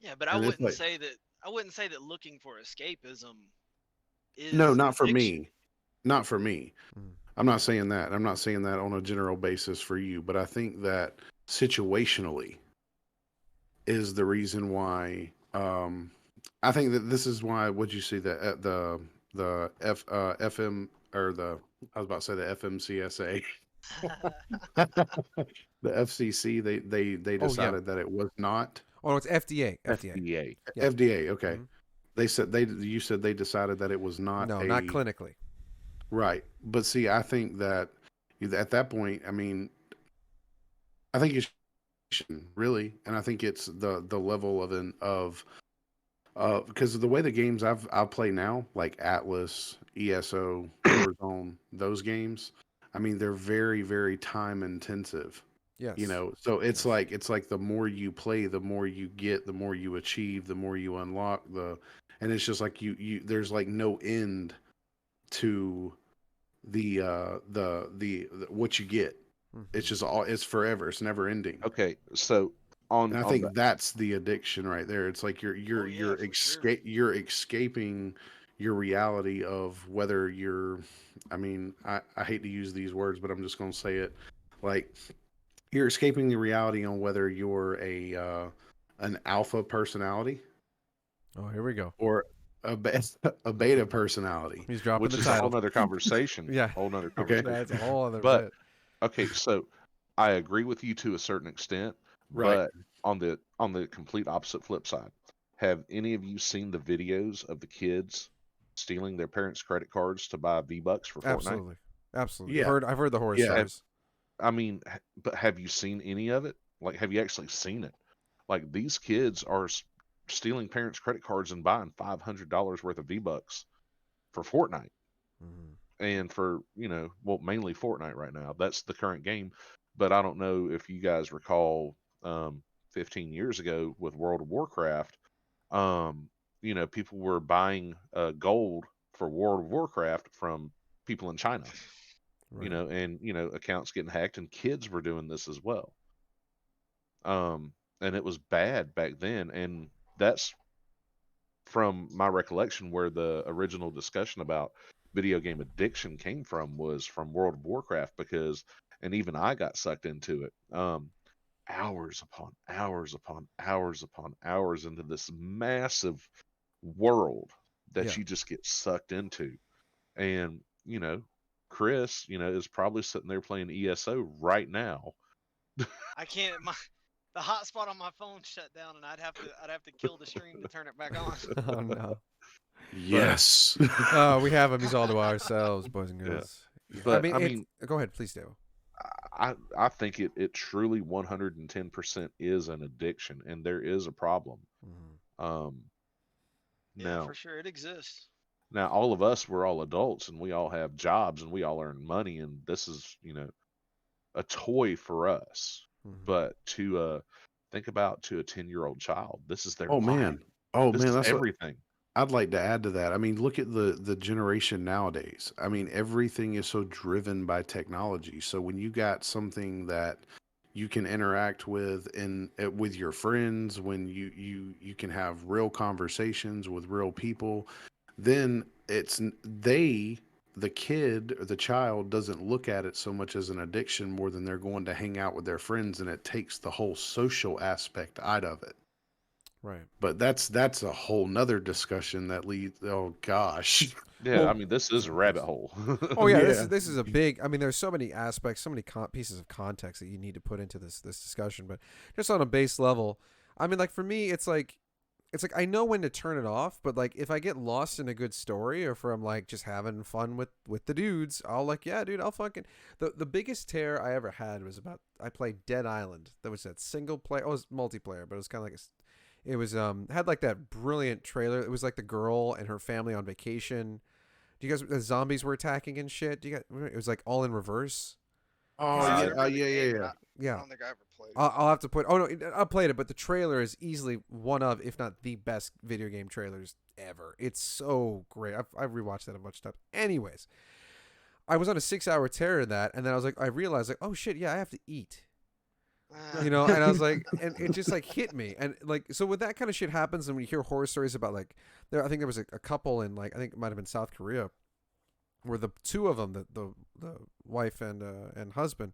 [SPEAKER 5] Yeah, but I
[SPEAKER 6] And it's
[SPEAKER 5] wouldn't
[SPEAKER 6] like-
[SPEAKER 5] say that looking for escapism is
[SPEAKER 6] No, not for
[SPEAKER 5] addiction.
[SPEAKER 6] me. Not for me.
[SPEAKER 3] Mm.
[SPEAKER 6] I'm not saying that. I'm not saying that on a general basis for you, but I think that situationally is the reason why. I think that this is why. Would you see that the FM or the I was about to say the FMCSA, the FCC. They
[SPEAKER 3] Oh, yeah.
[SPEAKER 6] decided that it was not
[SPEAKER 3] Oh, no, it's FDA.
[SPEAKER 4] FDA.
[SPEAKER 3] Yeah.
[SPEAKER 6] FDA. Okay,
[SPEAKER 3] Mhm.
[SPEAKER 6] they said you said they decided that it was not.
[SPEAKER 3] No, not clinically.
[SPEAKER 6] Right. But see, I think that at that point, I mean, I think you should really, and I think it's the level of because of the way the games I play now, like Atlas, ESO, Warzone, those games, I mean, they're very, very time intensive.
[SPEAKER 3] Yes.
[SPEAKER 6] You know, so it's like the more you play, the more you get, the more you achieve, the more you unlock, and it's just like you there's like no end to the what you get.
[SPEAKER 3] Mhm.
[SPEAKER 6] It's just it's forever. It's never ending.
[SPEAKER 4] Okay, so
[SPEAKER 6] And I
[SPEAKER 4] on the
[SPEAKER 6] think that's the addiction right there. It's like
[SPEAKER 5] Oh yeah, for sure.
[SPEAKER 6] you're escaping your reality of whether you're, I mean, I hate to use these words, but I'm just going to say it. Like you're escaping the reality on whether you're a an alpha personality
[SPEAKER 3] Oh, here we go.
[SPEAKER 6] or a beta personality.
[SPEAKER 3] He's dropping
[SPEAKER 4] which
[SPEAKER 3] the
[SPEAKER 4] is a whole
[SPEAKER 3] title.
[SPEAKER 4] nother conversation.
[SPEAKER 3] Yeah.
[SPEAKER 4] Whole nother
[SPEAKER 6] Okay.
[SPEAKER 4] conversation.
[SPEAKER 3] That's a whole other
[SPEAKER 4] But
[SPEAKER 3] bit.
[SPEAKER 4] okay, so I agree with you to a certain extent,
[SPEAKER 6] Right.
[SPEAKER 4] but on the complete opposite flip side, have any of you seen the videos of the kids stealing their parents' credit cards to buy V-Bucks for Fortnite?
[SPEAKER 3] Absolutely. Absolutely.
[SPEAKER 6] Yeah.
[SPEAKER 3] I've heard the horror
[SPEAKER 6] Yeah.
[SPEAKER 3] stories.
[SPEAKER 4] I mean, but have you seen any of it? Like, have you actually seen it? Like, these kids are stealing parents' credit cards and buying $500 worth of V-Bucks for Fortnite.
[SPEAKER 3] Mhm.
[SPEAKER 4] And for, well, mainly Fortnite right now. That's the current game. But I don't know if you guys recall 15 years ago with World of Warcraft, people were buying gold for World of Warcraft from people in China,
[SPEAKER 3] Right.
[SPEAKER 4] and, accounts getting hacked, and kids were doing this as well. And it was bad back then. And that's from my recollection where the original discussion about video game addiction came from, was from World of Warcraft, and even I got sucked into it. Hours upon hours upon hours upon hours into this massive world that
[SPEAKER 3] Yeah.
[SPEAKER 4] you just get sucked into. And, Chris, is probably sitting there playing ESO right now.
[SPEAKER 5] I can't. The hotspot on my phone shut down, and I'd have to kill the stream to turn it back on.
[SPEAKER 3] Oh no.
[SPEAKER 6] Yes.
[SPEAKER 3] Oh, we have him. He's all to ourselves, boys and
[SPEAKER 4] Yeah.
[SPEAKER 3] girls.
[SPEAKER 4] But,
[SPEAKER 3] Go ahead, please, Dave.
[SPEAKER 4] I think it truly 110% is an addiction, and there is a problem.
[SPEAKER 3] Mhm.
[SPEAKER 5] Yeah,
[SPEAKER 4] Now,
[SPEAKER 5] for sure, it exists.
[SPEAKER 4] now all of us, we're all adults, and we all have jobs, and we all earn money, and this is, a toy for us.
[SPEAKER 3] Mhm.
[SPEAKER 4] But to think about, to a 10-year-old child, this is their
[SPEAKER 6] Oh
[SPEAKER 4] life.
[SPEAKER 6] man. Oh
[SPEAKER 4] This
[SPEAKER 6] man,
[SPEAKER 4] is
[SPEAKER 6] that's what
[SPEAKER 4] everything.
[SPEAKER 6] I'd like to add to that. I mean, look at the generation nowadays. I mean, everything is so driven by technology. So when you got something that you can interact with with your friends, when you can have real conversations with real people, then the kid or the child doesn't look at it so much as an addiction more than they're going to hang out with their friends, and it takes the whole social aspect out of it.
[SPEAKER 3] Right.
[SPEAKER 6] But that's a whole nother discussion that leads. Oh gosh.
[SPEAKER 4] Yeah,
[SPEAKER 3] Well,
[SPEAKER 4] I mean, this is a rabbit hole.
[SPEAKER 3] Oh yeah,
[SPEAKER 6] Yeah.
[SPEAKER 3] this is a big. I mean, there's so many aspects, so many pieces of context that you need to put into this discussion. But just on a base level, I mean, like for me, it's like I know when to turn it off. But like if I get lost in a good story, or if I'm like just having fun with the dudes, I'll like, yeah, dude, I'll fucking. The biggest tear I ever had was about, I played Dead Island. That was that single player. Oh, it was multiplayer, but it was kind of like it was had like that brilliant trailer. It was like the girl and her family on vacation. Do you guys, the zombies were attacking and shit? Do you guys, it was like all in reverse.
[SPEAKER 6] Oh
[SPEAKER 5] I
[SPEAKER 6] yeah.
[SPEAKER 5] remember the
[SPEAKER 6] Yeah.
[SPEAKER 5] game,
[SPEAKER 6] Yeah.
[SPEAKER 5] but I
[SPEAKER 3] Yeah.
[SPEAKER 5] don't think I ever played it.
[SPEAKER 3] I'll have to put. Oh no, I played it, but the trailer is easily one of, if not the best video game trailers ever. It's so great. I've rewatched that a bunch of times. Anyways, I was on a 6-hour tear in that, and then I realized like, oh shit, yeah, I have to eat. And I was like, and it just like hit me, and like, so when that kind of shit happens, and when you hear horror stories about like, I think there was a couple in, like, I think it might have been South Korea, where the two of them, the wife and husband,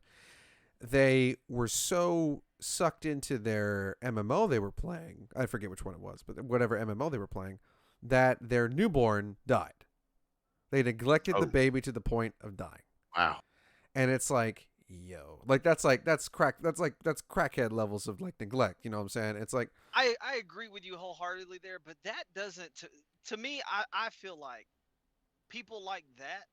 [SPEAKER 3] they were so sucked into their MMO they were playing. I forget which one it was, but whatever MMO they were playing, that their newborn died. They neglected the
[SPEAKER 4] Oh.
[SPEAKER 3] baby to the point of dying.
[SPEAKER 6] Wow.
[SPEAKER 3] And it's like, yo, like that's crackhead levels of like neglect. You know what I'm saying? It's like,
[SPEAKER 5] I agree with you wholeheartedly there, but that doesn't to me. I feel like people like that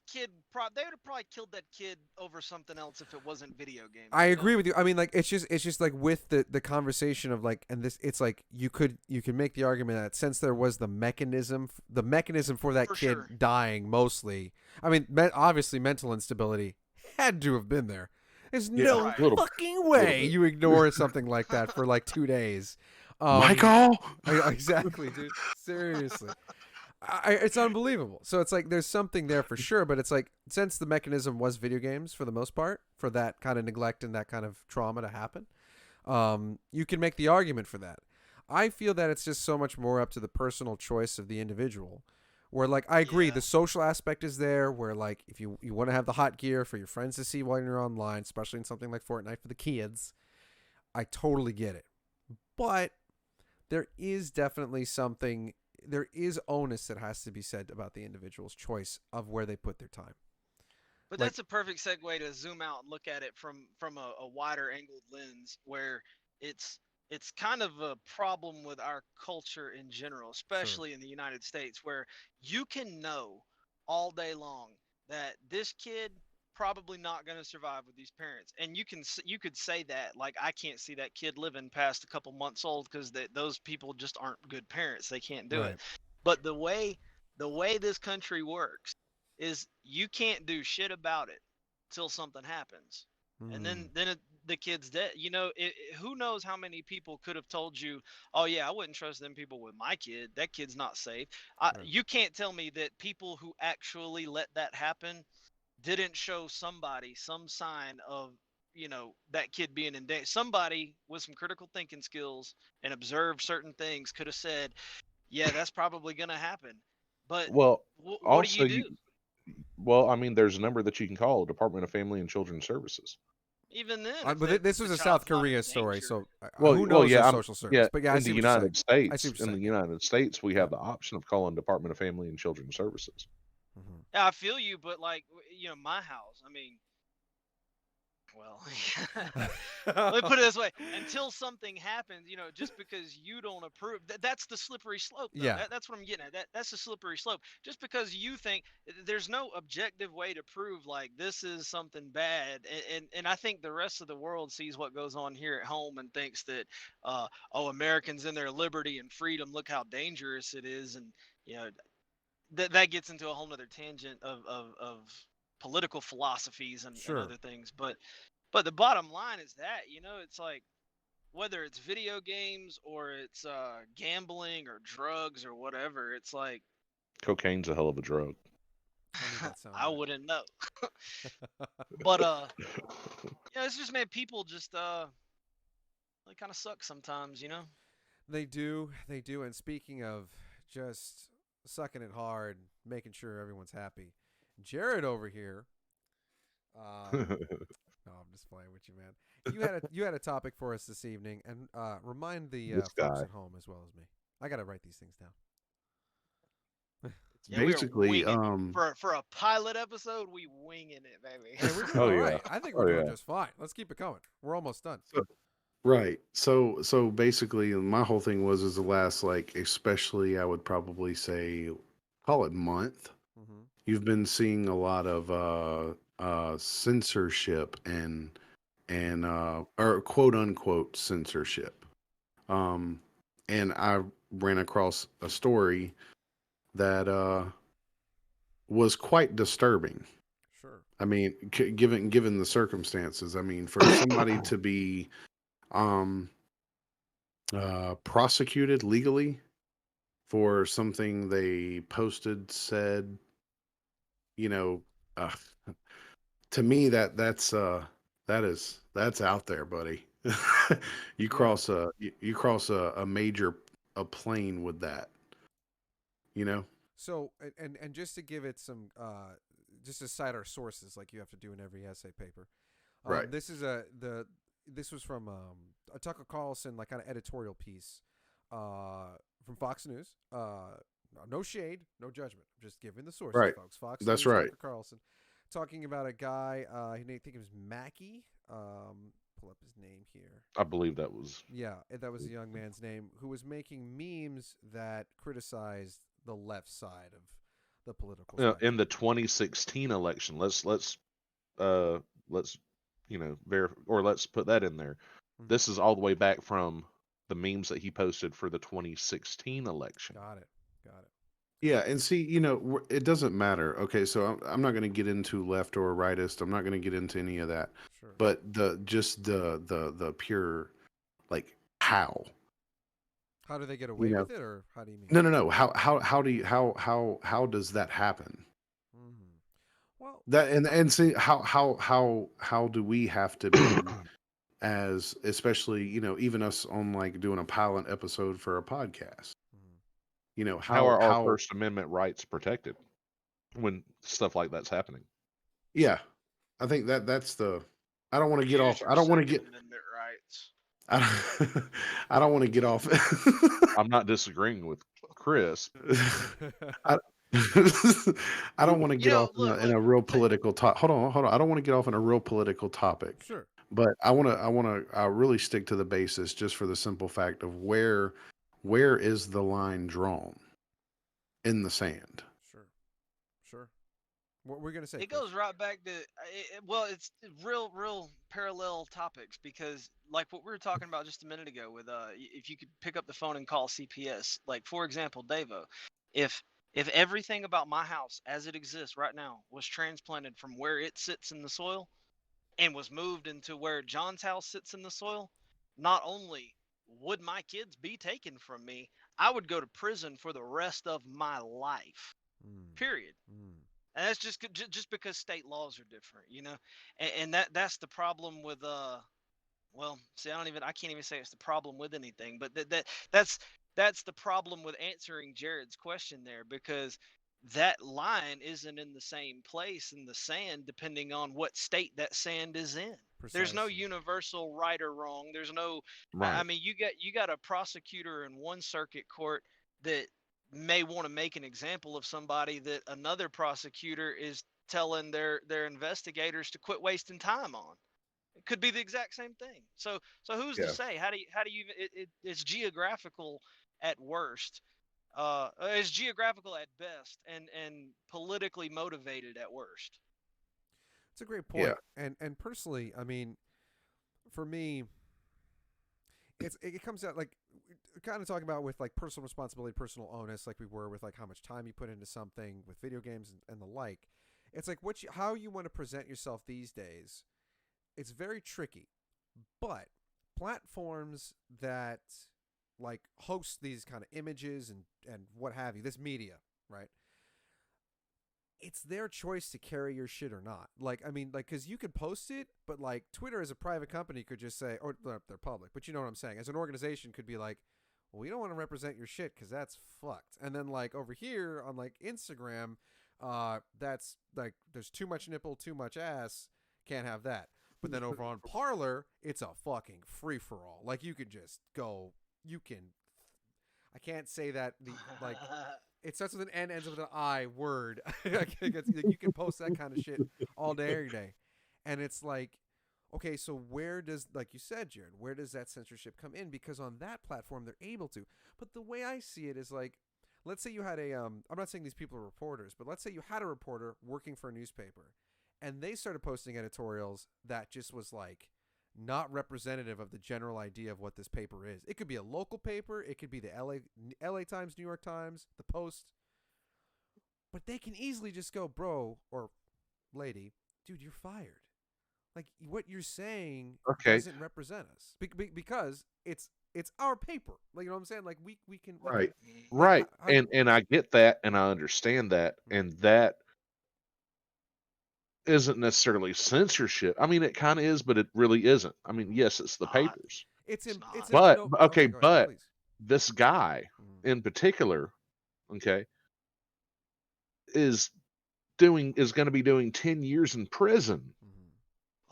[SPEAKER 5] kid, they would have probably killed that kid over something else if it wasn't video games.
[SPEAKER 3] I agree with you. I mean, like it's just like with the conversation of like, and this, it's like you can make the argument that since there was the mechanism for that
[SPEAKER 5] For
[SPEAKER 3] kid
[SPEAKER 5] sure.
[SPEAKER 3] dying mostly. I mean, obviously mental instability had to have been there. There's no
[SPEAKER 5] Right.
[SPEAKER 4] Little-
[SPEAKER 3] fucking way
[SPEAKER 4] bit.
[SPEAKER 3] you ignore something like that for like 2 days.
[SPEAKER 6] Michael.
[SPEAKER 3] Exactly, dude. Seriously. It's unbelievable. So it's like there's something there for sure, but it's like since the mechanism was video games for the most part, for that kind of neglect and that kind of trauma to happen, You can make the argument for that. I feel that it's just so much more up to the personal choice of the individual. Where, like, I agree,
[SPEAKER 5] Yeah.
[SPEAKER 3] the social aspect is there. Where, like, if you want to have the hot gear for your friends to see while you're online, especially in something like Fortnite for the kids, I totally get it. But there is definitely something. There is onus that has to be said about the individual's choice of where they put their time.
[SPEAKER 5] But
[SPEAKER 3] Like,
[SPEAKER 5] that's a perfect segue to zoom out and look at it from a wider angled lens, where it's it's kind of a problem with our culture in general,
[SPEAKER 3] sure,
[SPEAKER 5] especially in the United States, where you can know all day long that this kid probably not going to survive with these parents, and you could say that, like, I can't see that kid living past a couple months old because those people just aren't good parents, they can't do
[SPEAKER 3] right.
[SPEAKER 5] it. But the way this country works is you can't do shit about it till something happens, and
[SPEAKER 3] Mm,
[SPEAKER 5] the kid's dead. Who knows how many people could have told you, oh yeah, I wouldn't trust them people with my kid, that kid's not safe.
[SPEAKER 3] right.
[SPEAKER 5] You can't tell me that people who actually let that happen didn't show somebody some sign of, that kid being in danger. Somebody with some critical thinking skills and observed certain things could have said, yeah, that's probably going to happen. But
[SPEAKER 4] Well,
[SPEAKER 5] what do
[SPEAKER 4] also
[SPEAKER 5] you do?
[SPEAKER 4] well, I mean, there's a number that you can call Department of Family and Children's Services.
[SPEAKER 5] Even then, if
[SPEAKER 3] But this
[SPEAKER 5] if
[SPEAKER 3] was
[SPEAKER 5] the
[SPEAKER 3] a South
[SPEAKER 5] child's not in
[SPEAKER 3] Korea story,
[SPEAKER 5] danger.
[SPEAKER 3] so
[SPEAKER 4] Well,
[SPEAKER 3] who
[SPEAKER 4] well,
[SPEAKER 3] knows
[SPEAKER 4] yeah,
[SPEAKER 3] their
[SPEAKER 4] I'm
[SPEAKER 3] social
[SPEAKER 4] yeah.
[SPEAKER 3] service? But yeah, I
[SPEAKER 4] In
[SPEAKER 3] see
[SPEAKER 4] the
[SPEAKER 3] what you're saying.
[SPEAKER 4] United
[SPEAKER 3] I see
[SPEAKER 4] States,
[SPEAKER 3] what you're saying.
[SPEAKER 4] we
[SPEAKER 3] Yeah.
[SPEAKER 4] have the option of calling Department of Family and Children's Services.
[SPEAKER 3] Hmm.
[SPEAKER 5] Yeah, I feel you, but like, my house. I mean, well, let me put it this way: until something happens, just because you don't approve, that's the slippery slope, though.
[SPEAKER 3] Yeah,
[SPEAKER 5] That's what I'm getting at. That's the slippery slope. Just because you think there's no objective way to prove like this is something bad, and I think the rest of the world sees what goes on here at home and thinks that, oh, Americans in their liberty and freedom, look how dangerous it is, and you know that gets into a whole nother tangent of political philosophies and
[SPEAKER 3] sure.
[SPEAKER 5] other things. But the bottom line is that, it's like, whether it's video games or it's gambling or drugs or whatever, it's like,
[SPEAKER 4] Cocaine's a hell of a drug.
[SPEAKER 3] I need that
[SPEAKER 5] I
[SPEAKER 3] soundbite.
[SPEAKER 5] wouldn't know. But it's just, man, people just they kind of suck sometimes.
[SPEAKER 3] They do. And speaking of just sucking it hard, making sure everyone's happy, Jared over here. No, I'm just playing with you, man. You had a topic for us this evening, and remind the
[SPEAKER 4] This
[SPEAKER 3] folks
[SPEAKER 4] guy.
[SPEAKER 3] at home as well as me. I gotta write these things down.
[SPEAKER 6] It's
[SPEAKER 5] Yeah, we are
[SPEAKER 6] basically
[SPEAKER 5] winging for a pilot episode. We winging it, baby.
[SPEAKER 3] Hey, we're doing
[SPEAKER 4] Oh
[SPEAKER 3] all
[SPEAKER 4] yeah.
[SPEAKER 3] right. I think we're
[SPEAKER 4] Oh
[SPEAKER 3] doing
[SPEAKER 4] yeah.
[SPEAKER 3] just fine. Let's keep it going. We're almost done.
[SPEAKER 6] right. So basically, my whole thing is the last, like, especially I would probably say, call it month.
[SPEAKER 3] Mm-hmm.
[SPEAKER 6] You've been seeing a lot of censorship and or quote unquote censorship. Um, and I ran across a story that was quite disturbing.
[SPEAKER 3] Sure.
[SPEAKER 6] I mean, given the circumstances, I mean, for somebody to be um, prosecuted legally for something they posted, said, you know, uh, to me that's out there, buddy. You
[SPEAKER 3] Yeah.
[SPEAKER 6] cross a major a plane with that, you know.
[SPEAKER 3] So, and just to give it some, just to cite our sources, like you have to do in every essay paper.
[SPEAKER 6] Right.
[SPEAKER 3] This was from a Tucker Carlson, like, kind of editorial piece, from Fox News. No shade, no judgment. I'm just giving the sources,
[SPEAKER 6] Right.
[SPEAKER 3] folks. Fox
[SPEAKER 6] That's
[SPEAKER 3] News,
[SPEAKER 6] right.
[SPEAKER 3] Tucker Carlson, talking about a guy. I think it was Mackey. Pull up his name here.
[SPEAKER 4] I believe that was.
[SPEAKER 3] Yeah, that was the young man's name, who was making memes that criticized the left side of the political
[SPEAKER 4] In
[SPEAKER 3] spectrum.
[SPEAKER 4] the 2016 election. Let's let's put that in there.
[SPEAKER 3] Mhm.
[SPEAKER 4] This is all the way back from the memes that he posted for the 2016 election.
[SPEAKER 3] Got it. Got it.
[SPEAKER 6] Yeah, and see, it doesn't matter. Okay, so I'm not going to get into left or rightist. I'm not going to get into any of that.
[SPEAKER 3] Sure.
[SPEAKER 6] But the pure, like, how,
[SPEAKER 3] How do they get away
[SPEAKER 6] you know?
[SPEAKER 3] with it, or how do you mean?
[SPEAKER 6] No. How do you how does that happen?
[SPEAKER 3] Mm-hmm. Well,
[SPEAKER 6] That and see how do we have to be as especially, even us on like doing a pilot episode for a podcast.
[SPEAKER 4] How are our
[SPEAKER 6] How
[SPEAKER 4] First Amendment rights protected when stuff like that's happening?
[SPEAKER 6] yeah. I think that's the I don't want to get
[SPEAKER 5] Use
[SPEAKER 6] off.
[SPEAKER 5] your
[SPEAKER 6] I don't want to
[SPEAKER 5] Second
[SPEAKER 6] get
[SPEAKER 5] Amendment rights.
[SPEAKER 6] I don't want to get off.
[SPEAKER 4] I'm not disagreeing with Chris.
[SPEAKER 6] I, I don't want to get off
[SPEAKER 5] Look,
[SPEAKER 6] in a real political topic. Hold on. I don't want to get off in a real political topic.
[SPEAKER 3] Sure.
[SPEAKER 6] But I want to really stick to the basis, just for the simple fact of where is the line drawn in the sand?
[SPEAKER 3] Sure. What we're gonna say?
[SPEAKER 5] It
[SPEAKER 3] Chris?
[SPEAKER 5] goes right back to well, it's real parallel topics, because like what we were talking about just a minute ago with if you could pick up the phone and call CPS, like for example, Davo, if everything about my house as it exists right now was transplanted from where it sits in the soil and was moved into where John's house sits in the soil, not only would my kids be taken from me, I would go to prison for the rest of my life. Period. And that's just because state laws are different, and that's the problem with well, see, I can't even say it's the problem with anything, but that's the problem with answering Jared's question there, because that line isn't in the same place in the sand depending on what state that sand is in. There's no
[SPEAKER 3] Precisely.
[SPEAKER 5] universal right or wrong. There's no I
[SPEAKER 4] Right.
[SPEAKER 5] mean, you got a prosecutor in one circuit court that may want to make an example of somebody that another prosecutor is telling their investigators to quit wasting time on. It could be the exact same thing. So who's to
[SPEAKER 6] Yeah.
[SPEAKER 5] say? How do you it's geographical at worst. It's geographical at best, and politically motivated at worst.
[SPEAKER 3] It's a great point.
[SPEAKER 6] Yeah.
[SPEAKER 3] And personally, I mean, for me, it comes out like kind of talking about with like personal responsibility, personal onus, like we were with like how much time you put into something with video games and the like. It's like how you want to present yourself these days. It's very tricky, but platforms that like host these kind of images and what have you, this media, right? It's their choice to carry your shit or not. Like, I mean, like, because you could post it, but like Twitter as a private company could just say, or they're public, but you know what I'm saying. As an organization, could be like, well, we don't want to represent your shit because that's fucked. And then like over here on like Instagram, that's like there's too much nipple, too much ass, can't have that. But then over on Parlor, it's a fucking free for all. Like you could just go, you can. I can't say that the like. It starts with an N, ends with an I word. You can post that kind of shit all day, every day. And it's like, okay, so where does, like you said, Jared, where does that censorship come in? Because on that platform, they're able to. But the way I see it is like, let's say you had I'm not saying these people are reporters, but let's say you had a reporter working for a newspaper and they started posting editorials that just was like, not representative of the general idea of what this paper is. It could be a local paper. It could be the LA Times, New York Times, the Post. But they can easily just go, bro or lady, dude, you're fired. Like what you're saying doesn't represent us because it's our paper. Like you know what I'm saying? Like we can
[SPEAKER 6] Right.
[SPEAKER 4] Right.
[SPEAKER 3] how
[SPEAKER 4] And I get that and I understand that, and that isn't necessarily censorship. I mean, it kind of is, but it really isn't. I mean, yes, it's the
[SPEAKER 5] Not.
[SPEAKER 4] papers.
[SPEAKER 3] it's in
[SPEAKER 5] not.
[SPEAKER 3] it's
[SPEAKER 4] But
[SPEAKER 3] no,
[SPEAKER 4] okay,
[SPEAKER 3] go ahead,
[SPEAKER 4] but
[SPEAKER 3] please.
[SPEAKER 4] this guy in particular, okay, is going to be doing 10 years in prison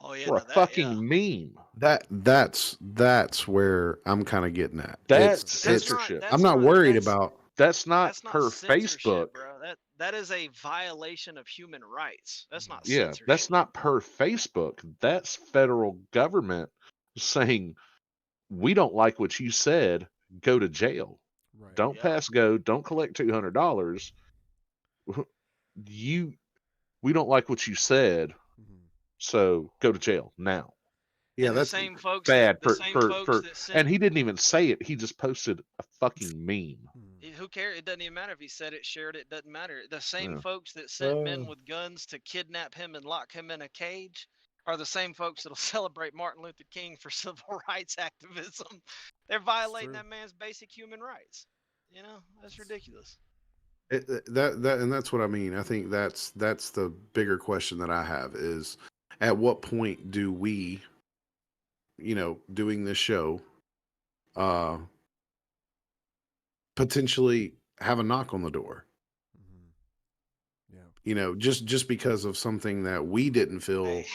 [SPEAKER 5] Oh yeah,
[SPEAKER 4] for a
[SPEAKER 5] no, that
[SPEAKER 4] fucking meme.
[SPEAKER 6] That's where I'm kind of getting at.
[SPEAKER 4] That's
[SPEAKER 6] It's
[SPEAKER 4] censorship.
[SPEAKER 6] I'm not worried about.
[SPEAKER 4] That's not
[SPEAKER 5] that's not
[SPEAKER 4] per
[SPEAKER 5] censorship,
[SPEAKER 4] Facebook.
[SPEAKER 5] bro. That is a violation of human rights. That's not
[SPEAKER 4] Yeah,
[SPEAKER 5] censorship.
[SPEAKER 4] that's not per Facebook. That's federal government saying, we don't like what you said, go to jail.
[SPEAKER 3] Right.
[SPEAKER 4] Don't
[SPEAKER 5] Yeah.
[SPEAKER 4] pass go, don't collect $200. We don't like what you said, so go to jail now.
[SPEAKER 6] Yeah,
[SPEAKER 5] And the
[SPEAKER 6] that's
[SPEAKER 5] same folks
[SPEAKER 4] Bad
[SPEAKER 5] that
[SPEAKER 4] and
[SPEAKER 5] sent,
[SPEAKER 4] he didn't even say it. He just posted a fucking meme.
[SPEAKER 5] who cares? It doesn't even matter if he said it, shared it. Doesn't matter. The same
[SPEAKER 4] Yeah.
[SPEAKER 5] folks that sent men with guns to kidnap him and lock him in a cage are the same folks that'll celebrate Martin Luther King for civil rights activism. They're violating
[SPEAKER 3] true.
[SPEAKER 5] that man's basic human rights. You know, that's ridiculous.
[SPEAKER 6] And that's what I mean. I think that's the bigger question that I have is, at what point do we, doing this show, potentially have a knock on the door.
[SPEAKER 3] Yeah.
[SPEAKER 6] Just because of something that we didn't feel
[SPEAKER 5] Hey,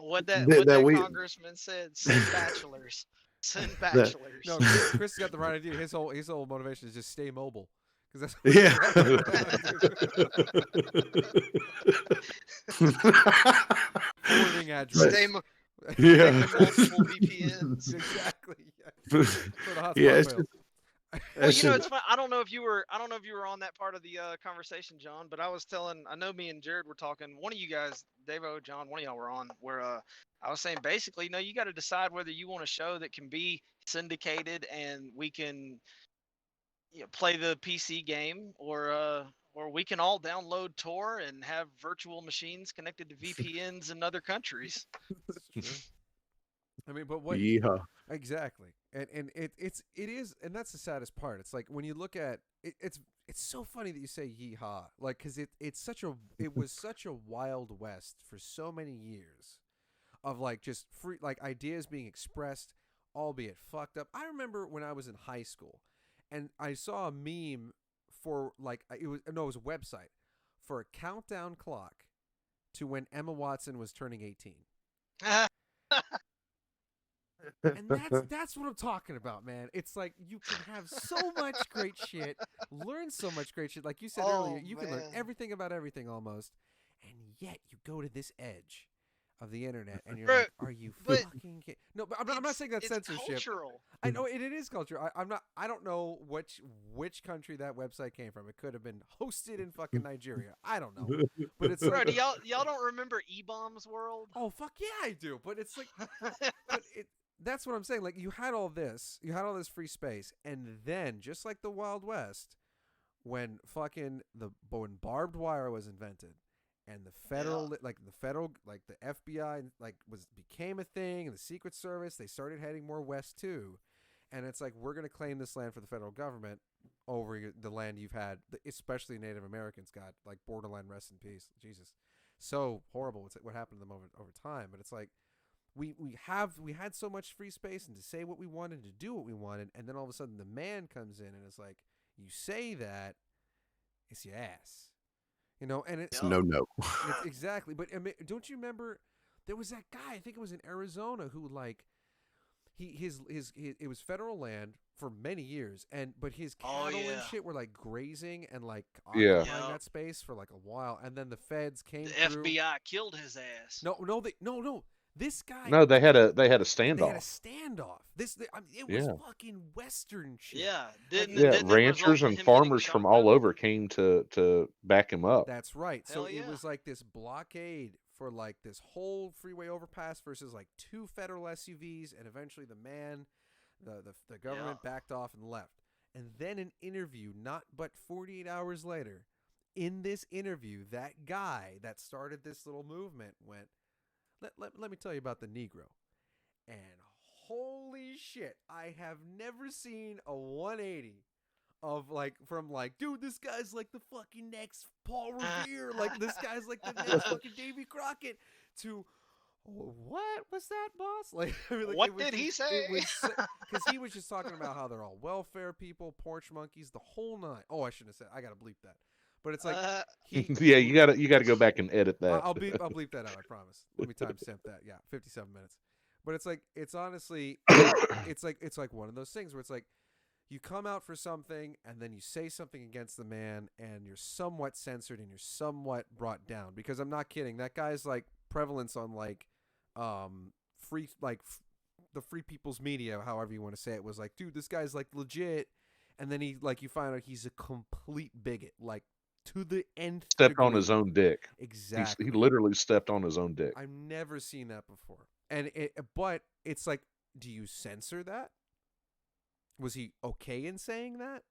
[SPEAKER 5] what that
[SPEAKER 6] that we
[SPEAKER 5] congressman said, send bachelors. Send
[SPEAKER 6] that
[SPEAKER 5] bachelors.
[SPEAKER 3] No, Chris has got the right idea. His whole motivation is just stay mobile. Because that's
[SPEAKER 6] yeah.
[SPEAKER 3] forwarding address.
[SPEAKER 5] Stay
[SPEAKER 6] Yeah.
[SPEAKER 5] multiple VPNs.
[SPEAKER 3] Exactly. Yeah. For the hotspot
[SPEAKER 6] Yeah, it's
[SPEAKER 3] fails.
[SPEAKER 5] Well,
[SPEAKER 6] it's
[SPEAKER 5] it's
[SPEAKER 6] just,
[SPEAKER 5] fun. I don't know if you were on that part of the conversation, John, but I know me and Jared were talking. One of you guys, Davo, John, one of y'all were on where I was saying basically, no, you got to decide whether you want a show that can be syndicated and we can play the PC game, or we can all download Tor and have virtual machines connected to VPNs in other countries.
[SPEAKER 3] That's true. I mean, but what
[SPEAKER 6] yeah.
[SPEAKER 3] exactly? And it is, and that's the saddest part. It's like when you look at it, it's so funny that you say yeehaw, like because it was such a wild west for so many years of like just free like ideas being expressed, albeit fucked up. I remember when I was in high school, and I saw a meme for like it was a website for a countdown clock to when Emma Watson was turning 18. And that's what I'm talking about, man. It's like you can have so much great shit, learn so much great shit. Like you said earlier, you can learn everything about everything almost, and yet you go to this edge of the internet, and you're like, "Are you fucking kidding?" No, but I'm not saying that's censorship.
[SPEAKER 5] Cultural.
[SPEAKER 3] I know it is culture. I'm not. I don't know which country that website came from. It could have been hosted in fucking Nigeria. I don't know. But it's
[SPEAKER 5] Bro,
[SPEAKER 3] like,
[SPEAKER 5] do y'all don't remember E-Bombs World?
[SPEAKER 3] oh fuck yeah, I do. But it's like, but that's what I'm saying. Like you had all this free space, and then just like the Wild West, when when barbed wire was invented, and the federal the FBI became a thing, and the Secret Service, they started heading more west too, and it's like we're gonna claim this land for the federal government over the land you've had, especially Native Americans. God, like borderline, rest in peace, Jesus, so horrible. It's what happened to them over time, but it's like. We had so much free space and to say what we wanted, to do what we wanted, and then all of a sudden the man comes in and it's like, you say that, it's your ass, and it's
[SPEAKER 6] No.
[SPEAKER 3] exactly. But don't you remember there was that guy, I think it was in Arizona, who like it was federal land for many years, but his cattle and shit were like grazing and like occupying that space for like a while, and then the feds came through.
[SPEAKER 5] FBI killed his ass.
[SPEAKER 3] No. This guy.
[SPEAKER 4] No, they had a standoff.
[SPEAKER 3] They had a standoff. It was fucking Western shit.
[SPEAKER 5] Yeah,
[SPEAKER 4] ranchers and farmers from all over came to back him up.
[SPEAKER 3] That's right.
[SPEAKER 5] Hell
[SPEAKER 3] So
[SPEAKER 5] yeah.
[SPEAKER 3] it was like this blockade for like this whole freeway overpass versus like 2 federal SUVs, and eventually the government backed off and left. And then an interview, not but 48 hours later, in this interview, that guy that started this little movement went, Let me tell you about the Negro. And holy shit, I have never seen a 180 of like, from like, dude, this guy's like the fucking next Paul Revere, like this guy's like the next fucking Davy Crockett, to what was that, boss? Like, I mean, like
[SPEAKER 5] what did he say?
[SPEAKER 3] Because he was just talking about how they're all welfare people, porch monkeys, the whole nine. Oh, I shouldn't have said. I gotta bleep that. But it's like
[SPEAKER 4] yeah, you gotta go back and edit that.
[SPEAKER 3] I'll bleep that out. I promise. Let me timestamp that. Yeah, 57 minutes. But it's like it's honestly it's like one of those things where it's like you come out for something and then you say something against the man and you're somewhat censored and you're somewhat brought down, because I'm not kidding. That guy's like prevalence on like free like the free people's media, however you want to say it, was like, dude, this guy's like legit, and then he like you find out he's a complete bigot, like to the nth
[SPEAKER 4] Stepped
[SPEAKER 3] degree.
[SPEAKER 4] on his own dick.
[SPEAKER 3] Exactly.
[SPEAKER 4] He literally stepped on his own dick.
[SPEAKER 3] I've never seen that before. But it's like, do you censor that? Was he okay in saying that?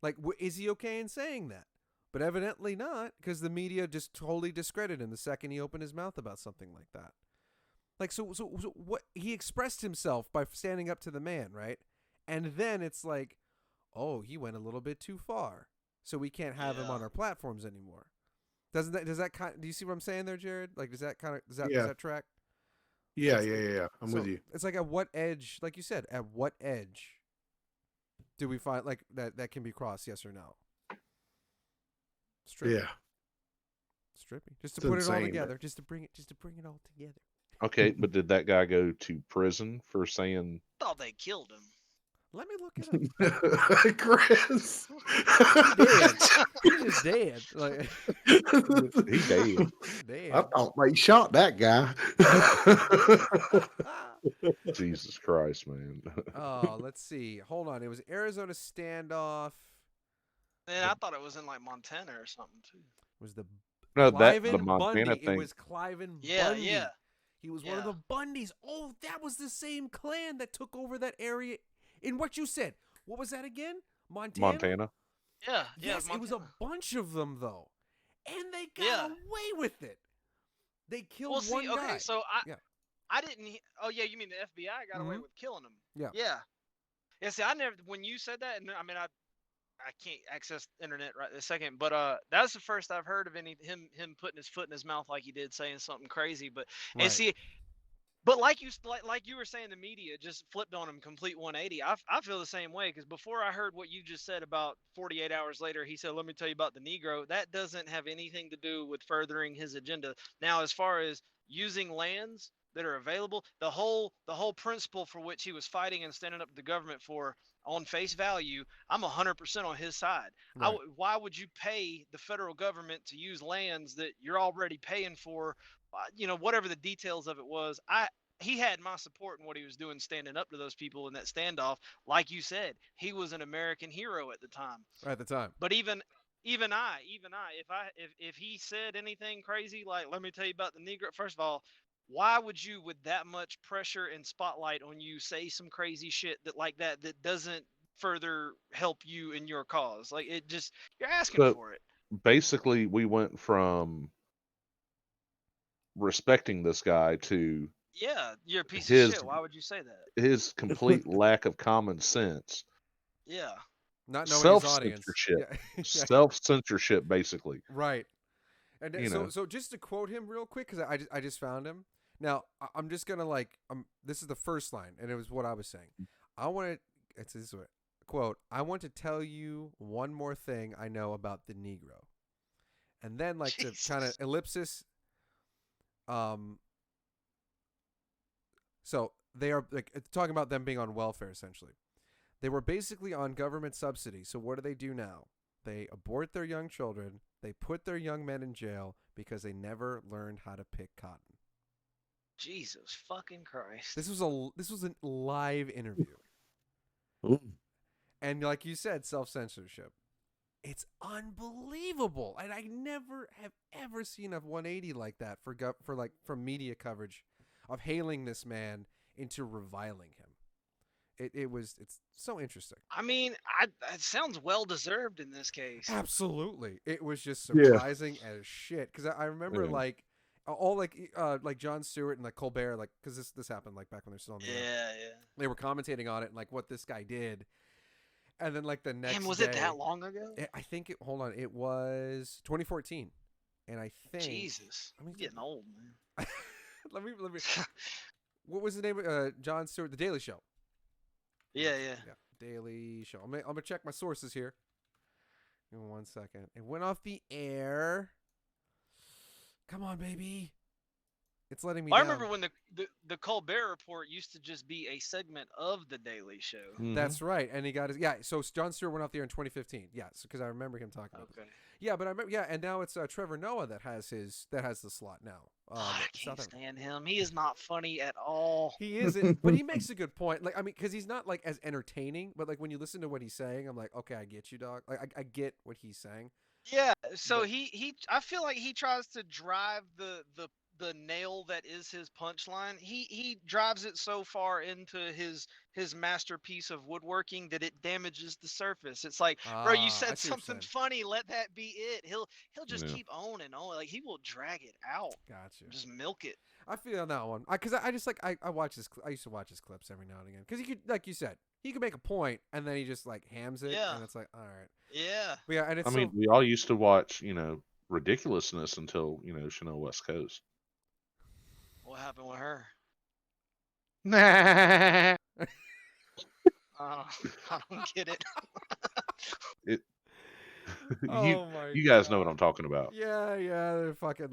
[SPEAKER 3] Like, is he okay in saying that? But evidently not, because the media just totally discredited him the second he opened his mouth about something like that. Like, so what? He expressed himself by standing up to the man, right? And then it's like, oh, he went a little bit too far, so we can't have him on our platforms anymore. Do you see what I'm saying there, Jared? Like, does that track?
[SPEAKER 6] Yeah. I'm
[SPEAKER 3] So
[SPEAKER 6] with you.
[SPEAKER 3] it's like at what edge, like you said, at what edge do we find like that can be crossed? Yes or no? Stripping.
[SPEAKER 6] Yeah.
[SPEAKER 3] Stripping. Just to
[SPEAKER 6] It's
[SPEAKER 3] put it all
[SPEAKER 6] insane.
[SPEAKER 3] together. Just to bring it all together.
[SPEAKER 4] Okay, but did that guy go to prison for saying?
[SPEAKER 5] Thought they killed him.
[SPEAKER 3] Let me look it up.
[SPEAKER 6] Chris.
[SPEAKER 3] He dead. He just dead. Like
[SPEAKER 4] He dead.
[SPEAKER 3] he dead.
[SPEAKER 6] I thought they shot that guy.
[SPEAKER 4] Jesus Christ, man.
[SPEAKER 3] Oh, let's see. Hold on. It was Arizona standoff.
[SPEAKER 5] And I thought it was in like Montana or something too.
[SPEAKER 3] Was the
[SPEAKER 4] No, that
[SPEAKER 3] Cliven
[SPEAKER 4] the Montana
[SPEAKER 3] Bundy?
[SPEAKER 4] thing.
[SPEAKER 3] It was Cliven
[SPEAKER 5] Yeah,
[SPEAKER 3] Bundy.
[SPEAKER 5] yeah.
[SPEAKER 3] He was one of
[SPEAKER 5] Yeah.
[SPEAKER 3] the Bundys. Oh, that was the same clan that took over that area. In what you said, what was that again? Montana.
[SPEAKER 5] Yeah,
[SPEAKER 3] Yes,
[SPEAKER 5] yeah.
[SPEAKER 3] it was a bunch of them though, and they got
[SPEAKER 5] Yeah.
[SPEAKER 3] away with it. They killed
[SPEAKER 5] Well, see,
[SPEAKER 3] one guy.
[SPEAKER 5] okay, so
[SPEAKER 3] Yeah.
[SPEAKER 5] I didn't. Oh yeah, you mean the FBI got away
[SPEAKER 3] Mhm.
[SPEAKER 5] with killing him?
[SPEAKER 3] Yeah.
[SPEAKER 5] Yeah. Yeah. See, I never. When you said that, and I mean, I can't access the internet right this second, but that's the first I've heard of him putting his foot in his mouth like he did, saying something crazy. But and
[SPEAKER 3] Right.
[SPEAKER 5] see, but like you were saying, the media just flipped on him complete 180. I feel the same way, because before I heard what you just said about 48 hours later, he said, "Let me tell you about the Negro." That doesn't have anything to do with furthering his agenda. Now, as far as using lands that are available, the whole principle for which he was fighting and standing up to the government for, on face value, I'm 100% on his side.
[SPEAKER 3] Right.
[SPEAKER 5] Why would you pay the federal government to use lands that you're already paying for? Whatever the details of it was, he had my support in what he was doing, standing up to those people in that standoff. Like you said, he was an American hero at the time.
[SPEAKER 3] At the time.
[SPEAKER 5] But even I, if he said anything crazy like, "Let me tell you about the Negro," first of all, why would you, with that much pressure and spotlight on you, say some crazy shit that doesn't further help you in your cause? Like, it just, you're asking
[SPEAKER 4] So-
[SPEAKER 5] for it.
[SPEAKER 4] Basically, we went from respecting this guy to
[SPEAKER 5] Yeah, you're a piece
[SPEAKER 4] His-
[SPEAKER 5] of shit. Why would you say that?
[SPEAKER 4] his complete lack of common sense.
[SPEAKER 5] Yeah.
[SPEAKER 3] Not knowing his audience.
[SPEAKER 4] Self-censorship.
[SPEAKER 3] Yeah.
[SPEAKER 4] Self-censorship, basically.
[SPEAKER 3] Right. And
[SPEAKER 4] You
[SPEAKER 3] so
[SPEAKER 4] know.
[SPEAKER 3] so just to quote him real quick, because I just found him. Now I'm just gonna this is the first line, and it was what I was saying. It's this way. Quote, "I want to tell you one more thing I know about the Negro," and then like the kind of
[SPEAKER 5] Jesus.
[SPEAKER 3] ellipsis. So they are like it's talking about them being on welfare essentially. They were basically on government subsidy. So what do they do now? They abort their young children. They put their young men in jail because they never learned how to pick cotton.
[SPEAKER 5] Jesus fucking Christ.
[SPEAKER 3] This was a live interview. And like you said, self-censorship. It's unbelievable. And I never have ever seen a 180 like that from media coverage of hailing this man into reviling him. It's so interesting.
[SPEAKER 5] I mean, it sounds well deserved in this case.
[SPEAKER 3] Absolutely. It was just
[SPEAKER 6] Yeah.
[SPEAKER 3] surprising as shit. Because I remember
[SPEAKER 4] Yeah.
[SPEAKER 3] like all like Jon Stewart and like Colbert, like because this happened like back when they're still on the air.
[SPEAKER 5] Yeah.
[SPEAKER 3] They were commentating on it and like what this guy did. And then like the next
[SPEAKER 5] Damn, was
[SPEAKER 3] day,
[SPEAKER 5] it that long ago?
[SPEAKER 3] I think hold on, it was 2014. And I think
[SPEAKER 5] Jesus.
[SPEAKER 3] Let me
[SPEAKER 5] I'm getting old, man.
[SPEAKER 3] let me what was the name of Jon Stewart? The Daily Show.
[SPEAKER 5] Yeah.
[SPEAKER 3] Daily Show. I'm gonna check my sources here. Give me 1 second. It went off the air. Come on, baby. It's letting me
[SPEAKER 5] I
[SPEAKER 3] down.
[SPEAKER 5] remember when the Colbert Report used to just be a segment of the Daily Show.
[SPEAKER 4] Mhm.
[SPEAKER 3] That's right, and he got his So Jon Stewart went off the air in 2015. Yes, because I remember him talking about this.
[SPEAKER 5] Okay.
[SPEAKER 3] Yeah, but I remember. Yeah, and now it's Trevor Noah that has the slot now.
[SPEAKER 5] I
[SPEAKER 3] the
[SPEAKER 5] can't
[SPEAKER 3] South-
[SPEAKER 5] stand him. He is not funny at all.
[SPEAKER 3] He isn't, but he makes a good point. Like I mean, because he's not like as entertaining, but like when you listen to what he's saying, I'm like, okay, I get you, dog. Like I get what he's saying.
[SPEAKER 5] Yeah. So
[SPEAKER 3] But-
[SPEAKER 5] I feel like he tries to drive the nail that is his punchline. He drives it so far into his masterpiece of woodworking that it damages the surface. It's like, bro, you
[SPEAKER 3] I
[SPEAKER 5] said
[SPEAKER 3] see what you're
[SPEAKER 5] something
[SPEAKER 3] saying.
[SPEAKER 5] funny, let that be it. He'll just
[SPEAKER 4] Yeah.
[SPEAKER 5] keep on and on. Like, he will drag it out.
[SPEAKER 3] Gotcha.
[SPEAKER 5] Just milk it.
[SPEAKER 3] I feel on that one because I just like I watch his. I used to watch his clips every now and again because he could, like you said, he could make a point and then he just like hams it,
[SPEAKER 5] Yeah.
[SPEAKER 3] and it's like, all right,
[SPEAKER 5] Yeah.
[SPEAKER 3] but yeah, and it's
[SPEAKER 4] I mean, we all used to watch, ridiculousness until, Chanel West Coast.
[SPEAKER 5] What happened with her?
[SPEAKER 4] Nah.
[SPEAKER 5] I don't get it.
[SPEAKER 3] Oh my
[SPEAKER 4] You guys know
[SPEAKER 3] God.
[SPEAKER 4] what I'm talking about.
[SPEAKER 3] Yeah, they're fucking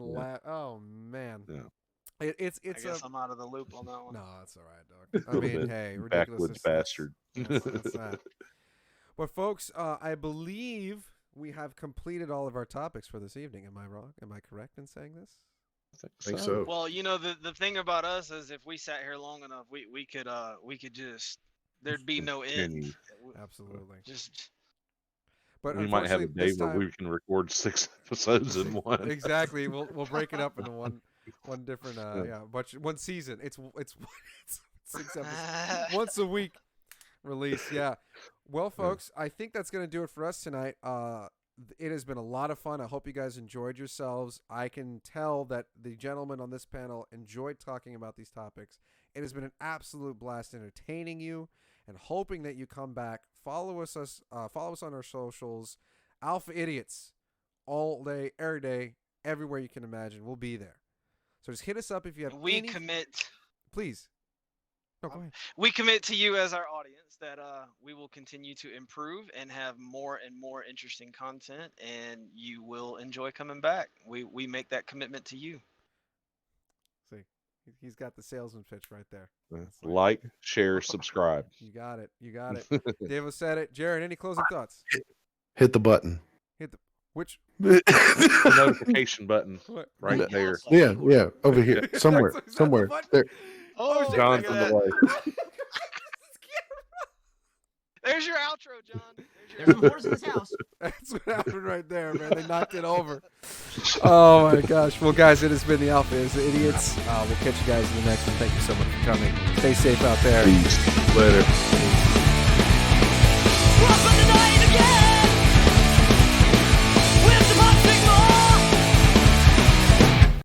[SPEAKER 3] Oh man.
[SPEAKER 4] Yeah.
[SPEAKER 3] It's
[SPEAKER 5] I guess I'm out of the loop on that one.
[SPEAKER 3] no, that's all right, dog. I
[SPEAKER 4] Little
[SPEAKER 3] mean,
[SPEAKER 4] bit.
[SPEAKER 3] hey,
[SPEAKER 4] Backwoods
[SPEAKER 3] ridiculousness.
[SPEAKER 4] bastard.
[SPEAKER 3] That's that. But folks, I believe we have completed all of our topics for this evening. Am I wrong? Am I correct in saying this?
[SPEAKER 6] I think so.
[SPEAKER 5] Well, you know, the thing about us is if we sat here long enough, we could just there'd be no end.
[SPEAKER 4] Continue.
[SPEAKER 3] Absolutely.
[SPEAKER 5] Just
[SPEAKER 3] But
[SPEAKER 4] We might have a
[SPEAKER 3] unfortunately,
[SPEAKER 4] day
[SPEAKER 3] this
[SPEAKER 4] where
[SPEAKER 3] time,
[SPEAKER 4] we can record 6 episodes in one.
[SPEAKER 3] exactly. We'll break it up into one different but one season. It's 6 episodes once a week release. Yeah. Well, folks, I think that's gonna do it for us tonight. It has been a lot of fun. I hope you guys enjoyed yourselves. I can tell that the gentlemen on this panel enjoyed talking about these topics. It has been an absolute blast entertaining you and hoping that you come back. Follow us on our socials. Alpha Idiots, all day, every day, everywhere you can imagine. We'll be there. So just hit us up if you have any...
[SPEAKER 5] commit.
[SPEAKER 3] Please. No, go ahead.
[SPEAKER 5] We commit to you as our audience that we will continue to improve and have more and more interesting content, and you will enjoy coming back. We make that commitment to you.
[SPEAKER 3] See, he's got the salesman pitch right there.
[SPEAKER 4] Like, share, subscribe.
[SPEAKER 3] You got it. You got it. Dave said it. Jared, any closing thoughts?
[SPEAKER 6] Hit the button.
[SPEAKER 3] Which?
[SPEAKER 4] The notification button
[SPEAKER 3] What?
[SPEAKER 4] right there.
[SPEAKER 6] Yeah, over here, somewhere,
[SPEAKER 3] Is that the
[SPEAKER 6] somewhere.
[SPEAKER 3] button?
[SPEAKER 6] There.
[SPEAKER 5] Oh,
[SPEAKER 4] John
[SPEAKER 5] look
[SPEAKER 4] from
[SPEAKER 5] at
[SPEAKER 4] the
[SPEAKER 5] that.
[SPEAKER 4] way.
[SPEAKER 5] There's your outro, John.
[SPEAKER 7] There's the horse in his house.
[SPEAKER 3] That's what happened right there, man. They knocked it over. Oh my gosh. Well, guys, it has been the Alpha Idiots. We'll catch you guys in the next one. Thank you so much for coming. Stay safe out there.
[SPEAKER 4] Peace. Later.
[SPEAKER 7] Welcome to the night again.